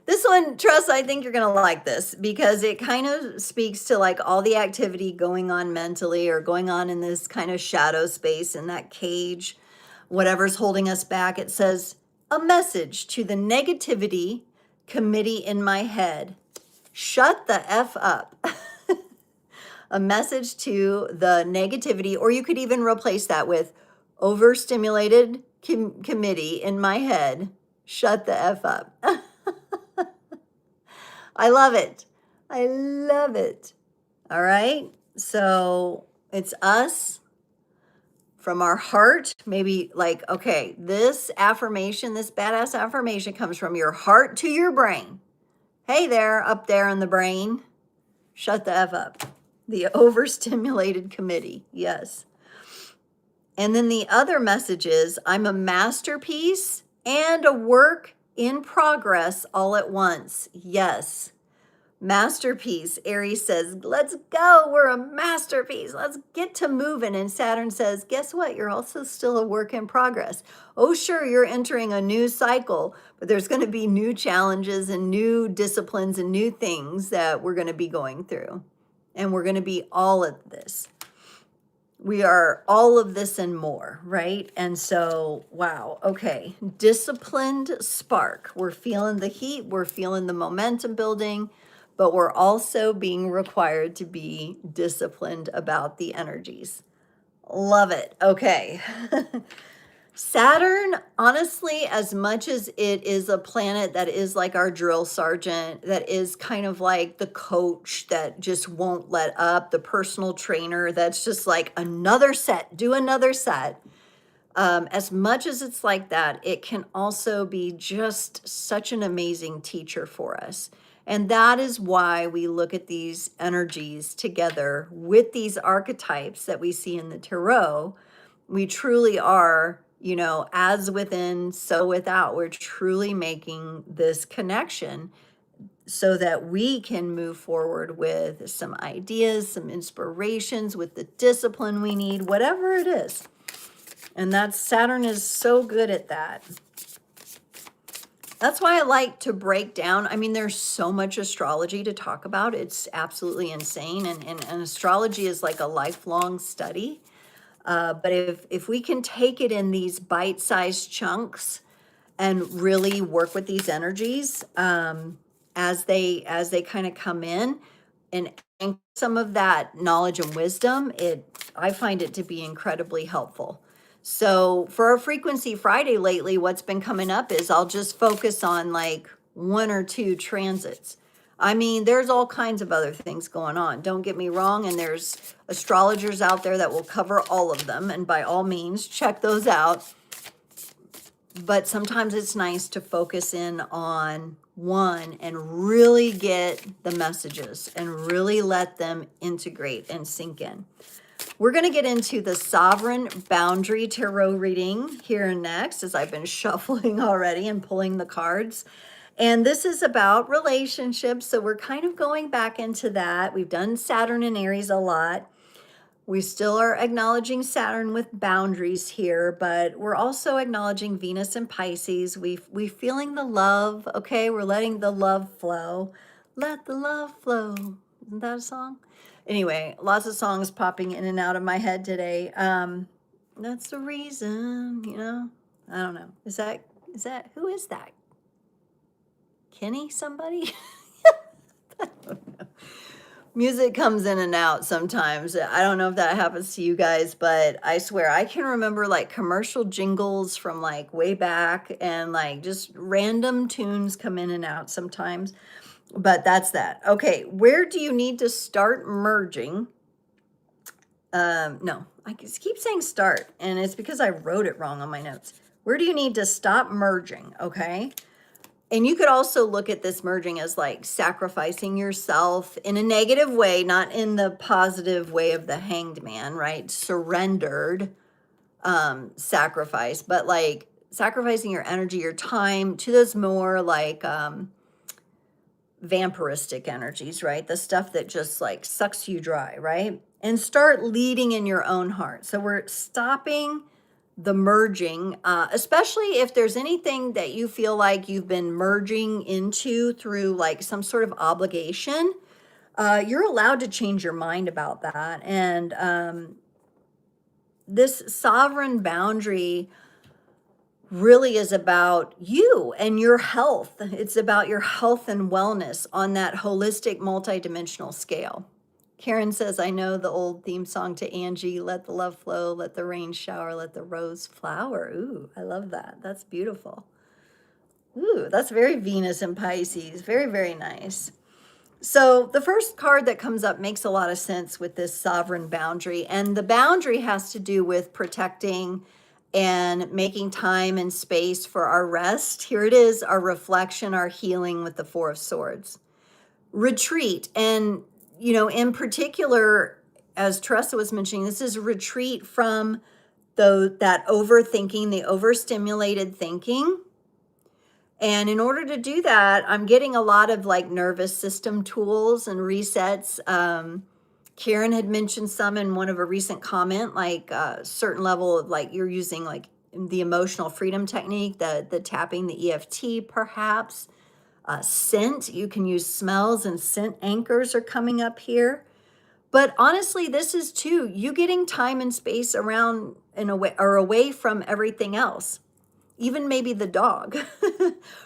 This one, Trust, I think you're going to like this because it kind of speaks to like all the activity going on mentally or going on in this kind of shadow space, in that cage, whatever's holding us back. It says, a message to the negativity committee in my head. Shut the F up. A message to the negativity, or you could even replace that with overstimulated committee in my head. Shut the F up. I love it. I love it. All right. So it's us from our heart. Maybe like, okay, this affirmation, this badass affirmation comes from your heart to your brain. Hey there, up there in the brain. Shut the F up. The overstimulated committee. Yes. And then the other message is, I'm a masterpiece and a work in progress all at once. Yes. Masterpiece. Aries says, let's go. We're a masterpiece. Let's get to moving. And Saturn says, guess what? You're also still a work in progress. Oh, sure, you're entering a new cycle, but there's going to be new challenges and new disciplines and new things that we're going to be going through. And we're going to be all of this. We are all of this and more, right? And so, wow, okay. Disciplined spark. We're feeling the heat. We're feeling the momentum building, but we're also being required to be disciplined about the energies. Love it. Okay. Saturn, honestly, as much as it is a planet that is like our drill sergeant, that is kind of like the coach that just won't let up, the personal trainer that's just like another set, do another set. As much as it's like that, it can also be just such an amazing teacher for us. And that is why we look at these energies together with these archetypes that we see in the tarot. We truly are, you know, as within, so without. We're truly making this connection so that we can move forward with some ideas, some inspirations, with the discipline we need, whatever it is. And that's, Saturn is so good at that. That's why I like to break down. I mean, there's so much astrology to talk about. It's absolutely insane. And astrology is like a lifelong study. But if we can take it in these bite-sized chunks and really work with these energies as they kind of come in, and some of that knowledge and wisdom. I find it to be incredibly helpful. So for our Frequency Friday lately, what's been coming up is I'll just focus on like 1 or 2 transits. I mean, there's all kinds of other things going on. Don't get me wrong. And there's astrologers out there that will cover all of them. And by all means, check those out. But sometimes it's nice to focus in on one and really get the messages and really let them integrate and sink in. We're going to get into the Sovereign Boundary Tarot reading here next, as I've been shuffling already and pulling the cards. And this is about relationships. So we're kind of going back into that. We've done Saturn and Aries a lot. We still are acknowledging Saturn with boundaries here, but we're also acknowledging Venus and Pisces. We feeling the love, okay? We're letting the love flow. Let the love flow. Isn't that a song? Anyway, lots of songs popping in and out of my head today. That's the reason, you know. I don't know. Who is that? Kenny, somebody? I don't know. Music comes in and out sometimes. I don't know if that happens to you guys, but I swear I can remember like commercial jingles from like way back, and like just random tunes come in and out sometimes. But that's that. Okay, where do you need to start merging? No, I just keep saying start, and it's because I wrote it wrong on my notes. Where do you need to stop merging? Okay. And you could also look at this merging as like sacrificing yourself in a negative way, not in the positive way of the Hanged Man, right? Surrendered sacrifice, but like sacrificing your energy, your time to those more like vampiristic energies, right? The stuff that just like sucks you dry, right? And start leading in your own heart. So we're stopping the merging, especially if there's anything that you feel like you've been merging into through like some sort of obligation. You're allowed to change your mind about that. And this sovereign boundary really is about you and your health. It's about your health and wellness on that holistic, multidimensional scale. Karen says, I know the old theme song to Angie, let the love flow, let the rain shower, let the rose flower. Ooh, I love that. That's beautiful. Ooh, that's very Venus and Pisces. Very, very nice. So the first card that comes up makes a lot of sense with this sovereign boundary. And the boundary has to do with protecting and making time and space for our rest. Here it is, our reflection, our healing with the Four of Swords. Retreat. And, you know, in particular, as Teresa was mentioning, this is a retreat from that overthinking, the overstimulated thinking. And in order to do that, I'm getting a lot of like nervous system tools and resets. Karen had mentioned some in one of a recent comment, like a certain level of like you're using like the emotional freedom technique, the tapping, the EFT perhaps. Scent, you can use smells, and scent anchors are coming up here. But honestly, this is too, you getting time and space around in a way or away from everything else. Even maybe the dog,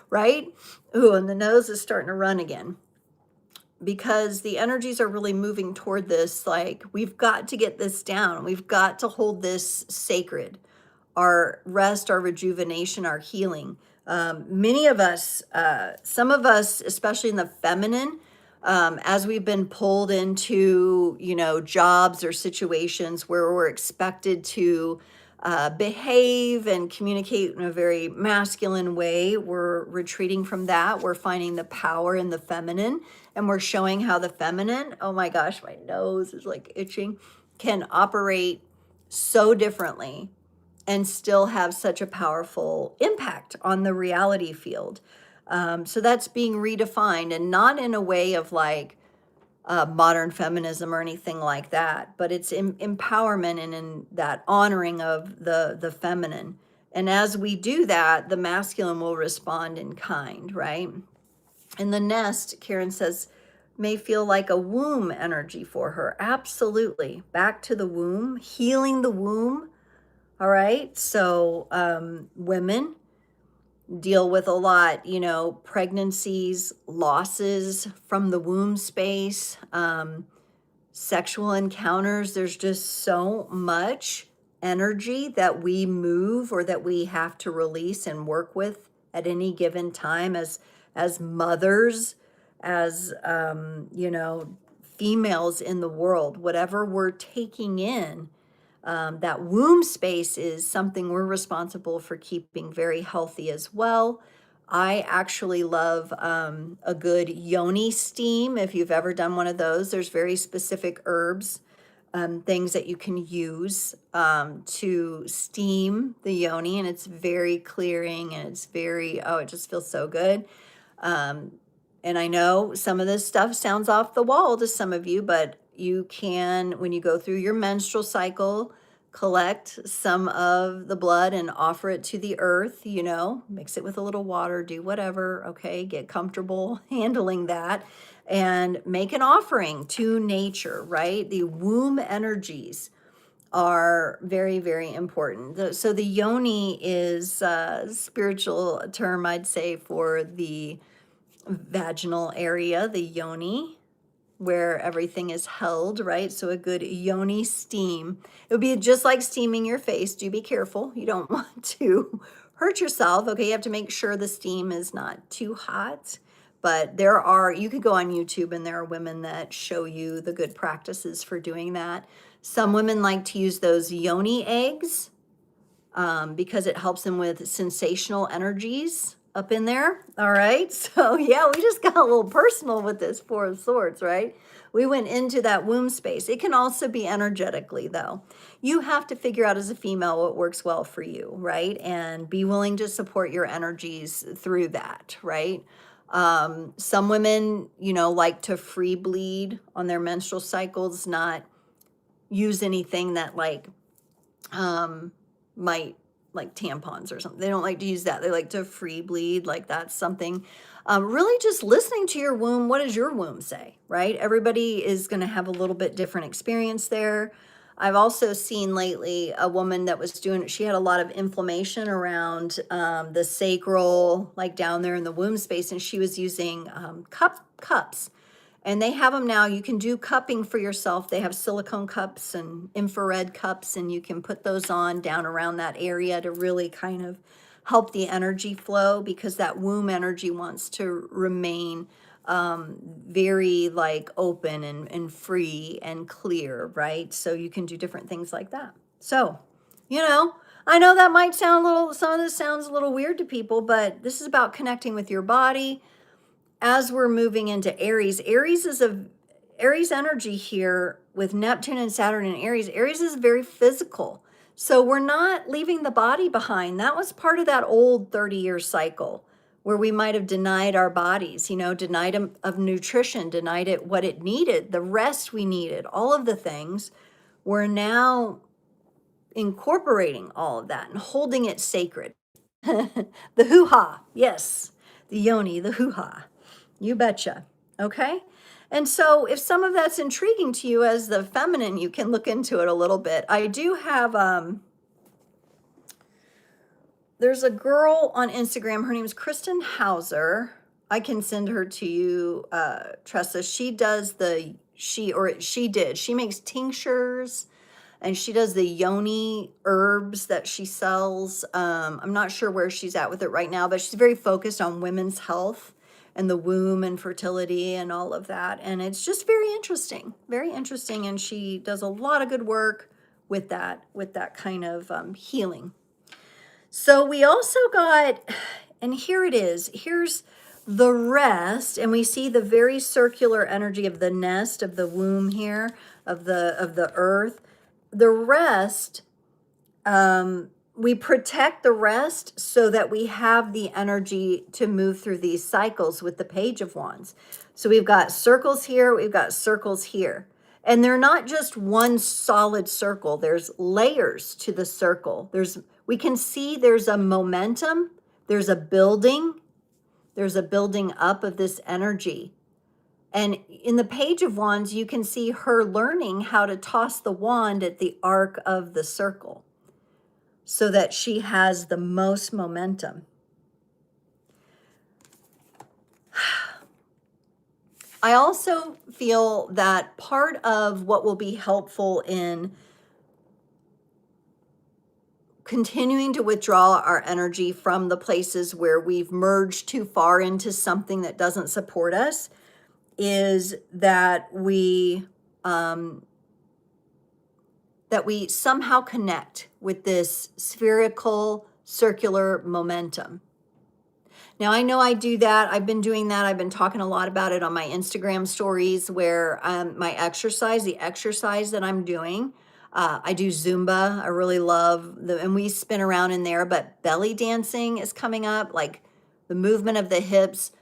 right? Ooh, and the nose is starting to run again. Because the energies are really moving toward this, like, we've got to get this down. We've got to hold this sacred. Our rest, our rejuvenation, our healing. Many of us, some of us, especially in the feminine, as we've been pulled into, you know, jobs or situations where we're expected to behave and communicate in a very masculine way, we're retreating from that. We're finding the power in the feminine, and we're showing how the feminine, oh my gosh, my nose is like itching, can operate so differently and still have such a powerful impact on the reality field. So that's being redefined, and not in a way of like modern feminism or anything like that, but it's empowerment and in that honoring of the feminine. And as we do that, the masculine will respond in kind, right? And the nest, Karen says, may feel like a womb energy for her. Absolutely. Back to the womb, healing the womb. All right. So women, deal with a lot, you know, pregnancies, losses from the womb space, sexual encounters. There's just so much energy that we move or that we have to release and work with at any given time as mothers, as you know, females in the world. Whatever we're taking in, that womb space is something we're responsible for keeping very healthy as well. I actually love a good yoni steam. If you've ever done one of those, there's very specific herbs, things that you can use to steam the yoni, and it's very clearing and it's very, oh, it just feels so good. Um, and I know some of this stuff sounds off the wall to some of you, but you can, when you go through your menstrual cycle, collect some of the blood and offer it to the earth, you know, mix it with a little water, do whatever, okay, get comfortable handling that and make an offering to nature, right? The womb energies are very, very important. So the yoni is a spiritual term, I'd say, for the vaginal area, the yoni, where everything is held, right? So a good yoni steam. It would be just like steaming your face. Do be careful. You don't want to hurt yourself. Okay, you have to make sure the steam is not too hot. But there are, you could go on YouTube and there are women that show you the good practices for doing that. Some women like to use those yoni eggs because it helps them with sensational energies up in there. All right. So yeah, we just got a little personal with this Four of Swords, right? We went into that womb space. It can also be energetically, though. You have to figure out as a female what works well for you, right? And be willing to support your energies through that, right? Some women, you know, like to free bleed on their menstrual cycles, not use anything that might, like tampons or something. They don't like to use that. They like to free bleed. Like that's something, really just listening to your womb. What does your womb say, right? Everybody is going to have a little bit different experience there. I've also seen lately a woman that was doing, she had a lot of inflammation around the sacral, like down there in the womb space, and she was using cups. And they have them now. You can do cupping for yourself. They have silicone cups and infrared cups, and you can put those on down around that area to really kind of help the energy flow, because that womb energy wants to remain very like open and free and clear, right? So you can do different things like that. So, you know, I know that might sound a little, some of this sounds a little weird to people, but this is about connecting with your body. As we're moving into Aries, Aries energy here with Neptune and Saturn in Aries. Aries is very physical. So we're not leaving the body behind. That was part of that old 30-year cycle where we might have denied our bodies, you know, denied them of nutrition, denied it what it needed, the rest we needed, all of the things. We're now incorporating all of that and holding it sacred. The hoo-ha, yes, the yoni, the hoo-ha. You betcha. Okay. And so if some of that's intriguing to you as the feminine, you can look into it a little bit. I do have, there's a girl on Instagram. Her name is Kristen Hauser. I can send her to you, Tressa. She does she makes tinctures and she does the yoni herbs that she sells. I'm not sure where she's at with it right now, but she's very focused on women's health and the womb and fertility and all of that. And it's just very interesting, very interesting. And she does a lot of good work with that kind of healing. So we also got, and here it is, here's the rest. And we see the very circular energy of the nest, of the womb here, of the earth. The rest, we protect the rest so that we have the energy to move through these cycles with the Page of Wands. So we've got circles here, we've got circles here. And they're not just one solid circle. There's layers to the circle. We can see there's a momentum, there's a building up of this energy. And in the Page of Wands, you can see her learning how to toss the wand at the arc of the circle so that she has the most momentum. I also feel that part of what will be helpful in continuing to withdraw our energy from the places where we've merged too far into something that doesn't support us is that we somehow connect with this spherical circular momentum. Now, I know I do that. I've been doing that. I've been talking a lot about it on my Instagram stories where the exercise that I'm doing, I do Zumba. I really love and we spin around in there, but belly dancing is coming up, like the movement of the hips,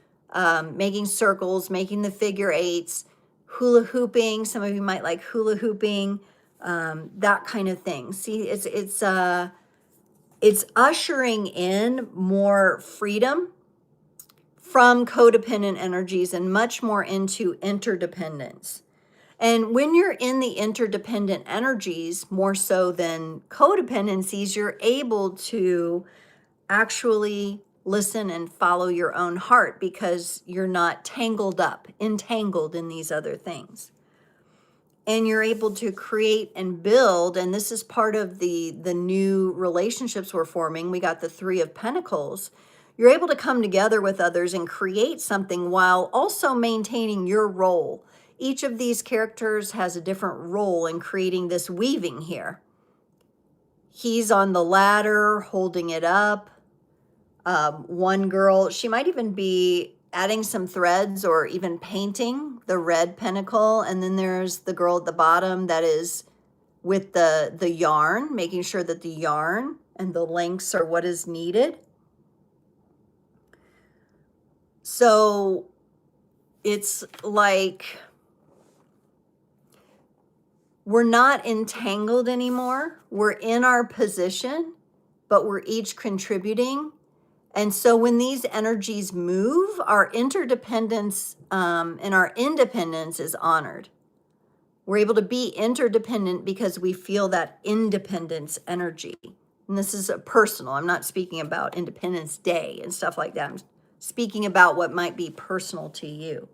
making circles, making the figure eights, hula hooping. Some of you might like hula hooping, that kind of thing. See, it's ushering in more freedom from codependent energies and much more into interdependence. And when you're in the interdependent energies, more so than codependencies, you're able to actually listen and follow your own heart because you're not entangled in these other things. And you're able to create and build, and this is part of the new relationships we're forming. We got the Three of Pentacles. You're able to come together with others and create something while also maintaining your role. Each of these characters has a different role in creating this weaving here. He's on the ladder holding it up. One girl, she might even be adding some threads or even painting the red pentacle. And then there's the girl at the bottom that is with the yarn, making sure that the yarn and the lengths are what is needed. So it's like we're not entangled anymore. We're in our position, but we're each contributing. And so when these energies move, our interdependence and our independence is honored. We're able to be interdependent because we feel that independence energy. And this is a personal. I'm not speaking about Independence Day and stuff like that. I'm speaking about what might be personal to you.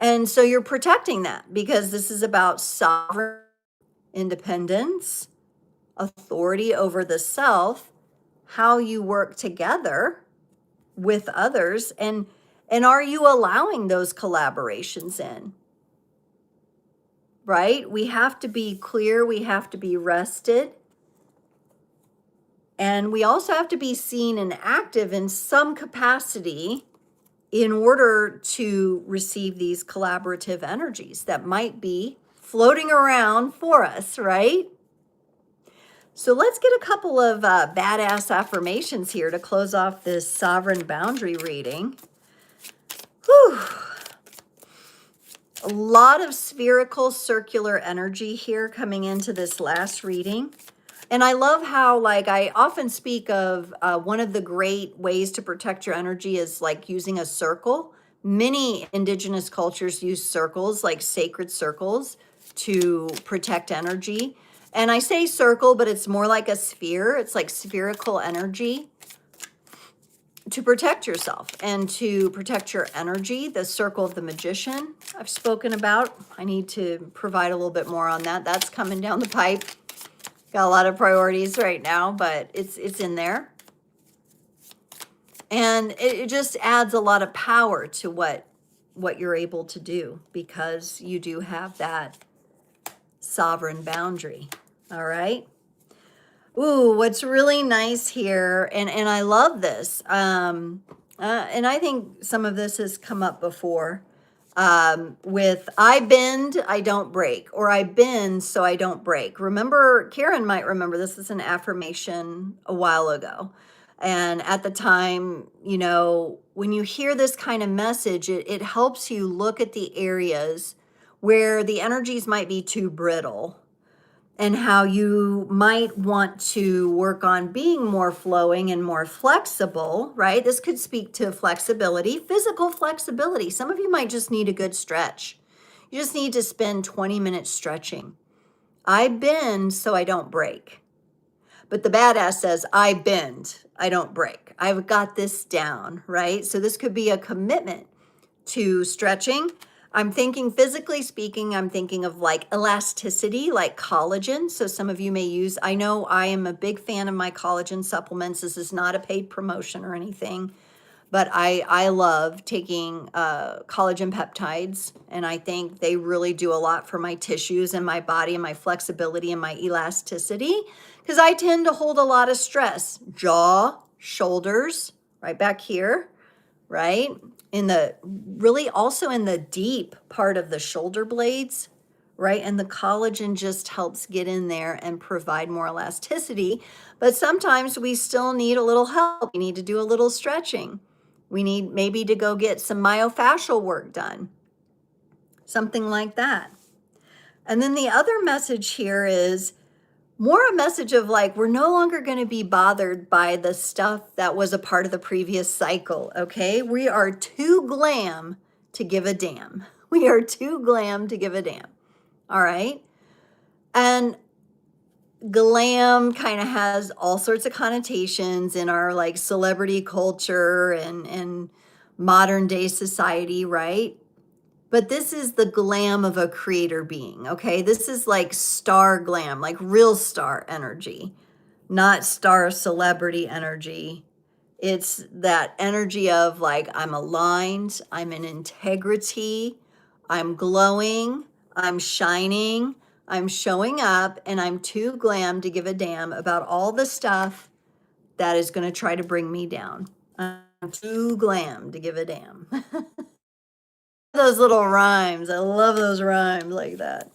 And so you're protecting that because this is about sovereign independence, authority over the self, how you work together with others, and are you allowing those collaborations in? Right? We have to be clear, we have to be rested, and we also have to be seen and active in some capacity in order to receive these collaborative energies that might be floating around for us, right? So let's get a couple of badass affirmations here to close off this sovereign boundary reading. Whew. A lot of spherical circular energy here coming into this last reading. And I love how, like, I often speak of one of the great ways to protect your energy is like using a circle. Many indigenous cultures use circles, like sacred circles, to protect energy. And I say circle, but it's more like a sphere. It's like spherical energy to protect yourself and to protect your energy. The circle of the magician I've spoken about. I need to provide a little bit more on that. That's coming down the pipe. Got a lot of priorities right now, but it's in there. And it just adds a lot of power to what you're able to do because you do have that sovereign boundary. All right. Ooh, what's really nice here, and I love this, and I think some of this has come up before, with I bend, I don't break, or I bend so I don't break. Remember, Karen might remember this is an affirmation a while ago. And at the time, you know, when you hear this kind of message, it helps you look at the areas where the energies might be too brittle and how you might want to work on being more flowing and more flexible, right? This could speak to flexibility, physical flexibility. Some of you might just need a good stretch. You just need to spend 20 minutes stretching. I bend so I don't break. But the badass says, I bend, I don't break. I've got this down, right? So this could be a commitment to stretching. I'm thinking physically speaking, I'm thinking of like elasticity, like collagen. So some of you may use, I know I am a big fan of my collagen supplements. This is not a paid promotion or anything, but I love taking collagen peptides, and I think they really do a lot for my tissues and my body and my flexibility and my elasticity, because I tend to hold a lot of stress, jaw, shoulders, right back here, right? In the really also in the deep part of the shoulder blades, right? And the collagen just helps get in there and provide more elasticity. But sometimes we still need a little help. We need to do a little stretching. We need maybe to go get some myofascial work done, something like that. And then the other message here is more a message of like, we're no longer going to be bothered by the stuff that was a part of the previous cycle, okay? We are too glam to give a damn. We are too glam to give a damn, all right? And glam kind of has all sorts of connotations in our like celebrity culture and modern day society, right? But this is the glam of a creator being, okay? This is like star glam, like real star energy, not star celebrity energy. It's that energy of like, I'm aligned, I'm in integrity, I'm glowing, I'm shining, I'm showing up, and I'm too glam to give a damn about all the stuff that is going to try to bring me down. I'm too glam to give a damn. Those little rhymes. I love those rhymes like that.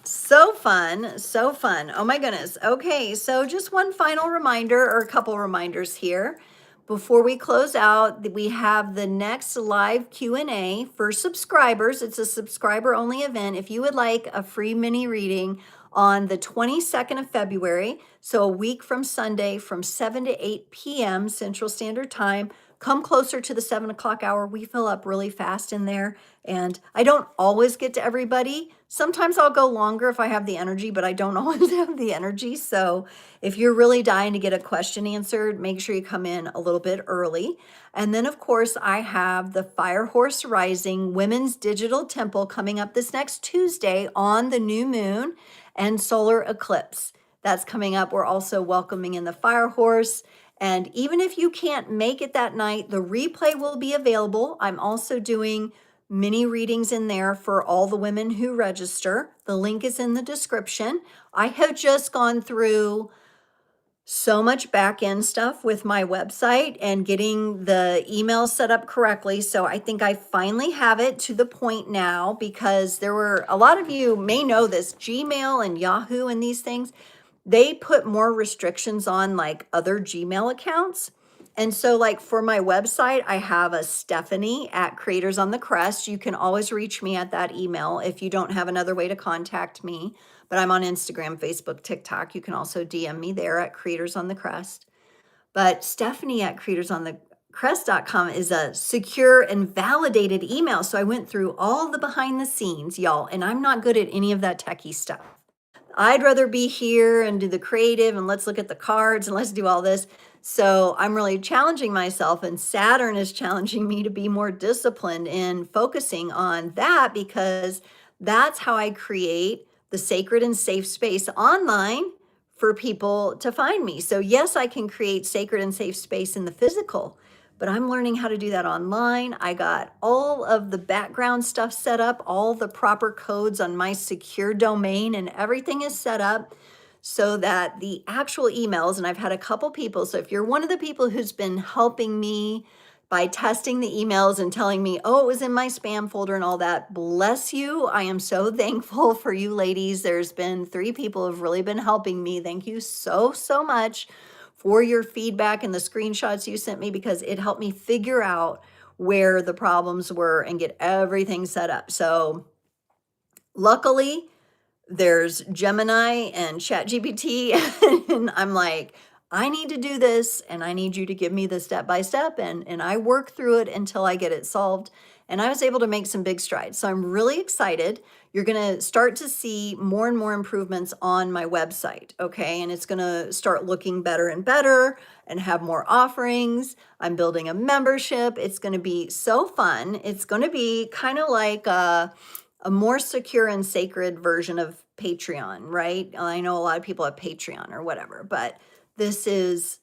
So fun, so fun. Oh my goodness. Okay, so just one final reminder or a couple reminders here. Before we close out, we have the next live Q&A for subscribers. It's a subscriber only event. If you would like a free mini reading on the 22nd of February, so a week from Sunday from 7 to 8 p.m. Central Standard Time, come closer to the 7 o'clock hour. We fill up really fast in there. And I don't always get to everybody. Sometimes I'll go longer if I have the energy, but I don't always have the energy. So if you're really dying to get a question answered, make sure you come in a little bit early. And then, of course, I have the Fire Horse Rising Women's Digital Temple coming up this next Tuesday on the new moon and solar eclipse. That's coming up. We're also welcoming in the Fire Horse. And even if you can't make it that night, the replay will be available. I'm also doing mini readings in there for all the women who register. The link is in the description. I have just gone through so much back end stuff with my website and getting the email set up correctly. So I think I finally have it to the point now, because there were a lot of you may know this, Gmail and Yahoo and these things, they put more restrictions on like other Gmail accounts. And so like for my website, I have a Stephanie at Creators on the Crest. You can always reach me at that email if you don't have another way to contact me. But I'm on Instagram, Facebook, TikTok. You can also DM me there at Creators on the Crest. But Stephanie at creatorsonthecrest.com is a secure and validated email. So I went through all the behind the scenes, y'all, and I'm not good at any of that techie stuff. I'd rather be here and do the creative and let's look at the cards and let's do all this. So I'm really challenging myself, and Saturn is challenging me to be more disciplined in focusing on that, because that's how I create the sacred and safe space online for people to find me. So yes, I can create sacred and safe space in the physical, but I'm learning how to do that online. I got all of the background stuff set up, all the proper codes on my secure domain, and everything is set up so that the actual emails, and I've had a couple people, so if you're one of the people who's been helping me by testing the emails and telling me, oh, it was in my spam folder and all that, bless you. I am so thankful for you ladies. There's been 3 people who've really been helping me. Thank you so, so much for your feedback and the screenshots you sent me, because it helped me figure out where the problems were and get everything set up. So luckily, there's Gemini and ChatGPT, and I'm like, I need to do this and I need you to give me the step by step, and I work through it until I get it solved. And I was able to make some big strides. So I'm really excited. You're going to start to see more and more improvements on my website, okay? And it's going to start looking better and better and have more offerings. I'm building a membership. It's going to be so fun. It's going to be kind of like a more secure and sacred version of Patreon, right? I know a lot of people have Patreon or whatever, but this is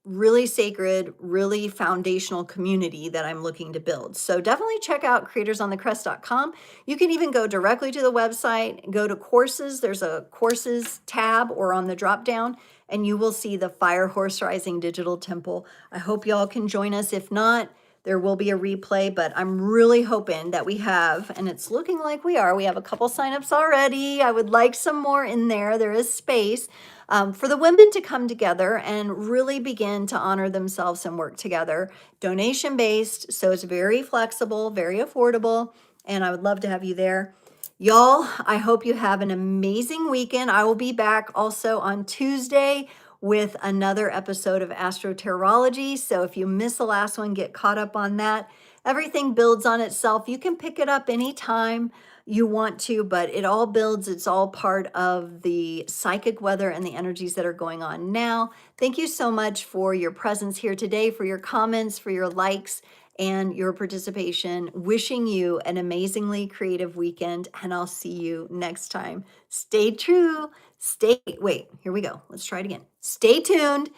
really sacred, really foundational community that I'm looking to build. So definitely check out creatorsonthecrest.com. You can even go directly to the website, go to courses. There's a courses tab or on the drop down, and you will see the Fire Horse Rising Digital Temple. I hope y'all can join us. If not, there will be a replay, but I'm really hoping that we have, and it's looking like we have a couple signups already. I would like some more in there. There is space for the women to come together and really begin to honor themselves and work together. Donation based, so it's very flexible, very affordable, and I would love to have you there. Y'all, I hope you have an amazing weekend. I will be back also on Tuesday with another episode of Astrotarology. So if you missed the last one, get caught up on that. Everything builds on itself. You can pick it up anytime you want to, but it all builds. It's all part of the psychic weather and the energies that are going on now. Thank you so much for your presence here today, for your comments, for your likes, and your participation. Wishing you an amazingly creative weekend, and I'll see you next time. Stay true. Wait, here we go. Let's try it again. Stay tuned.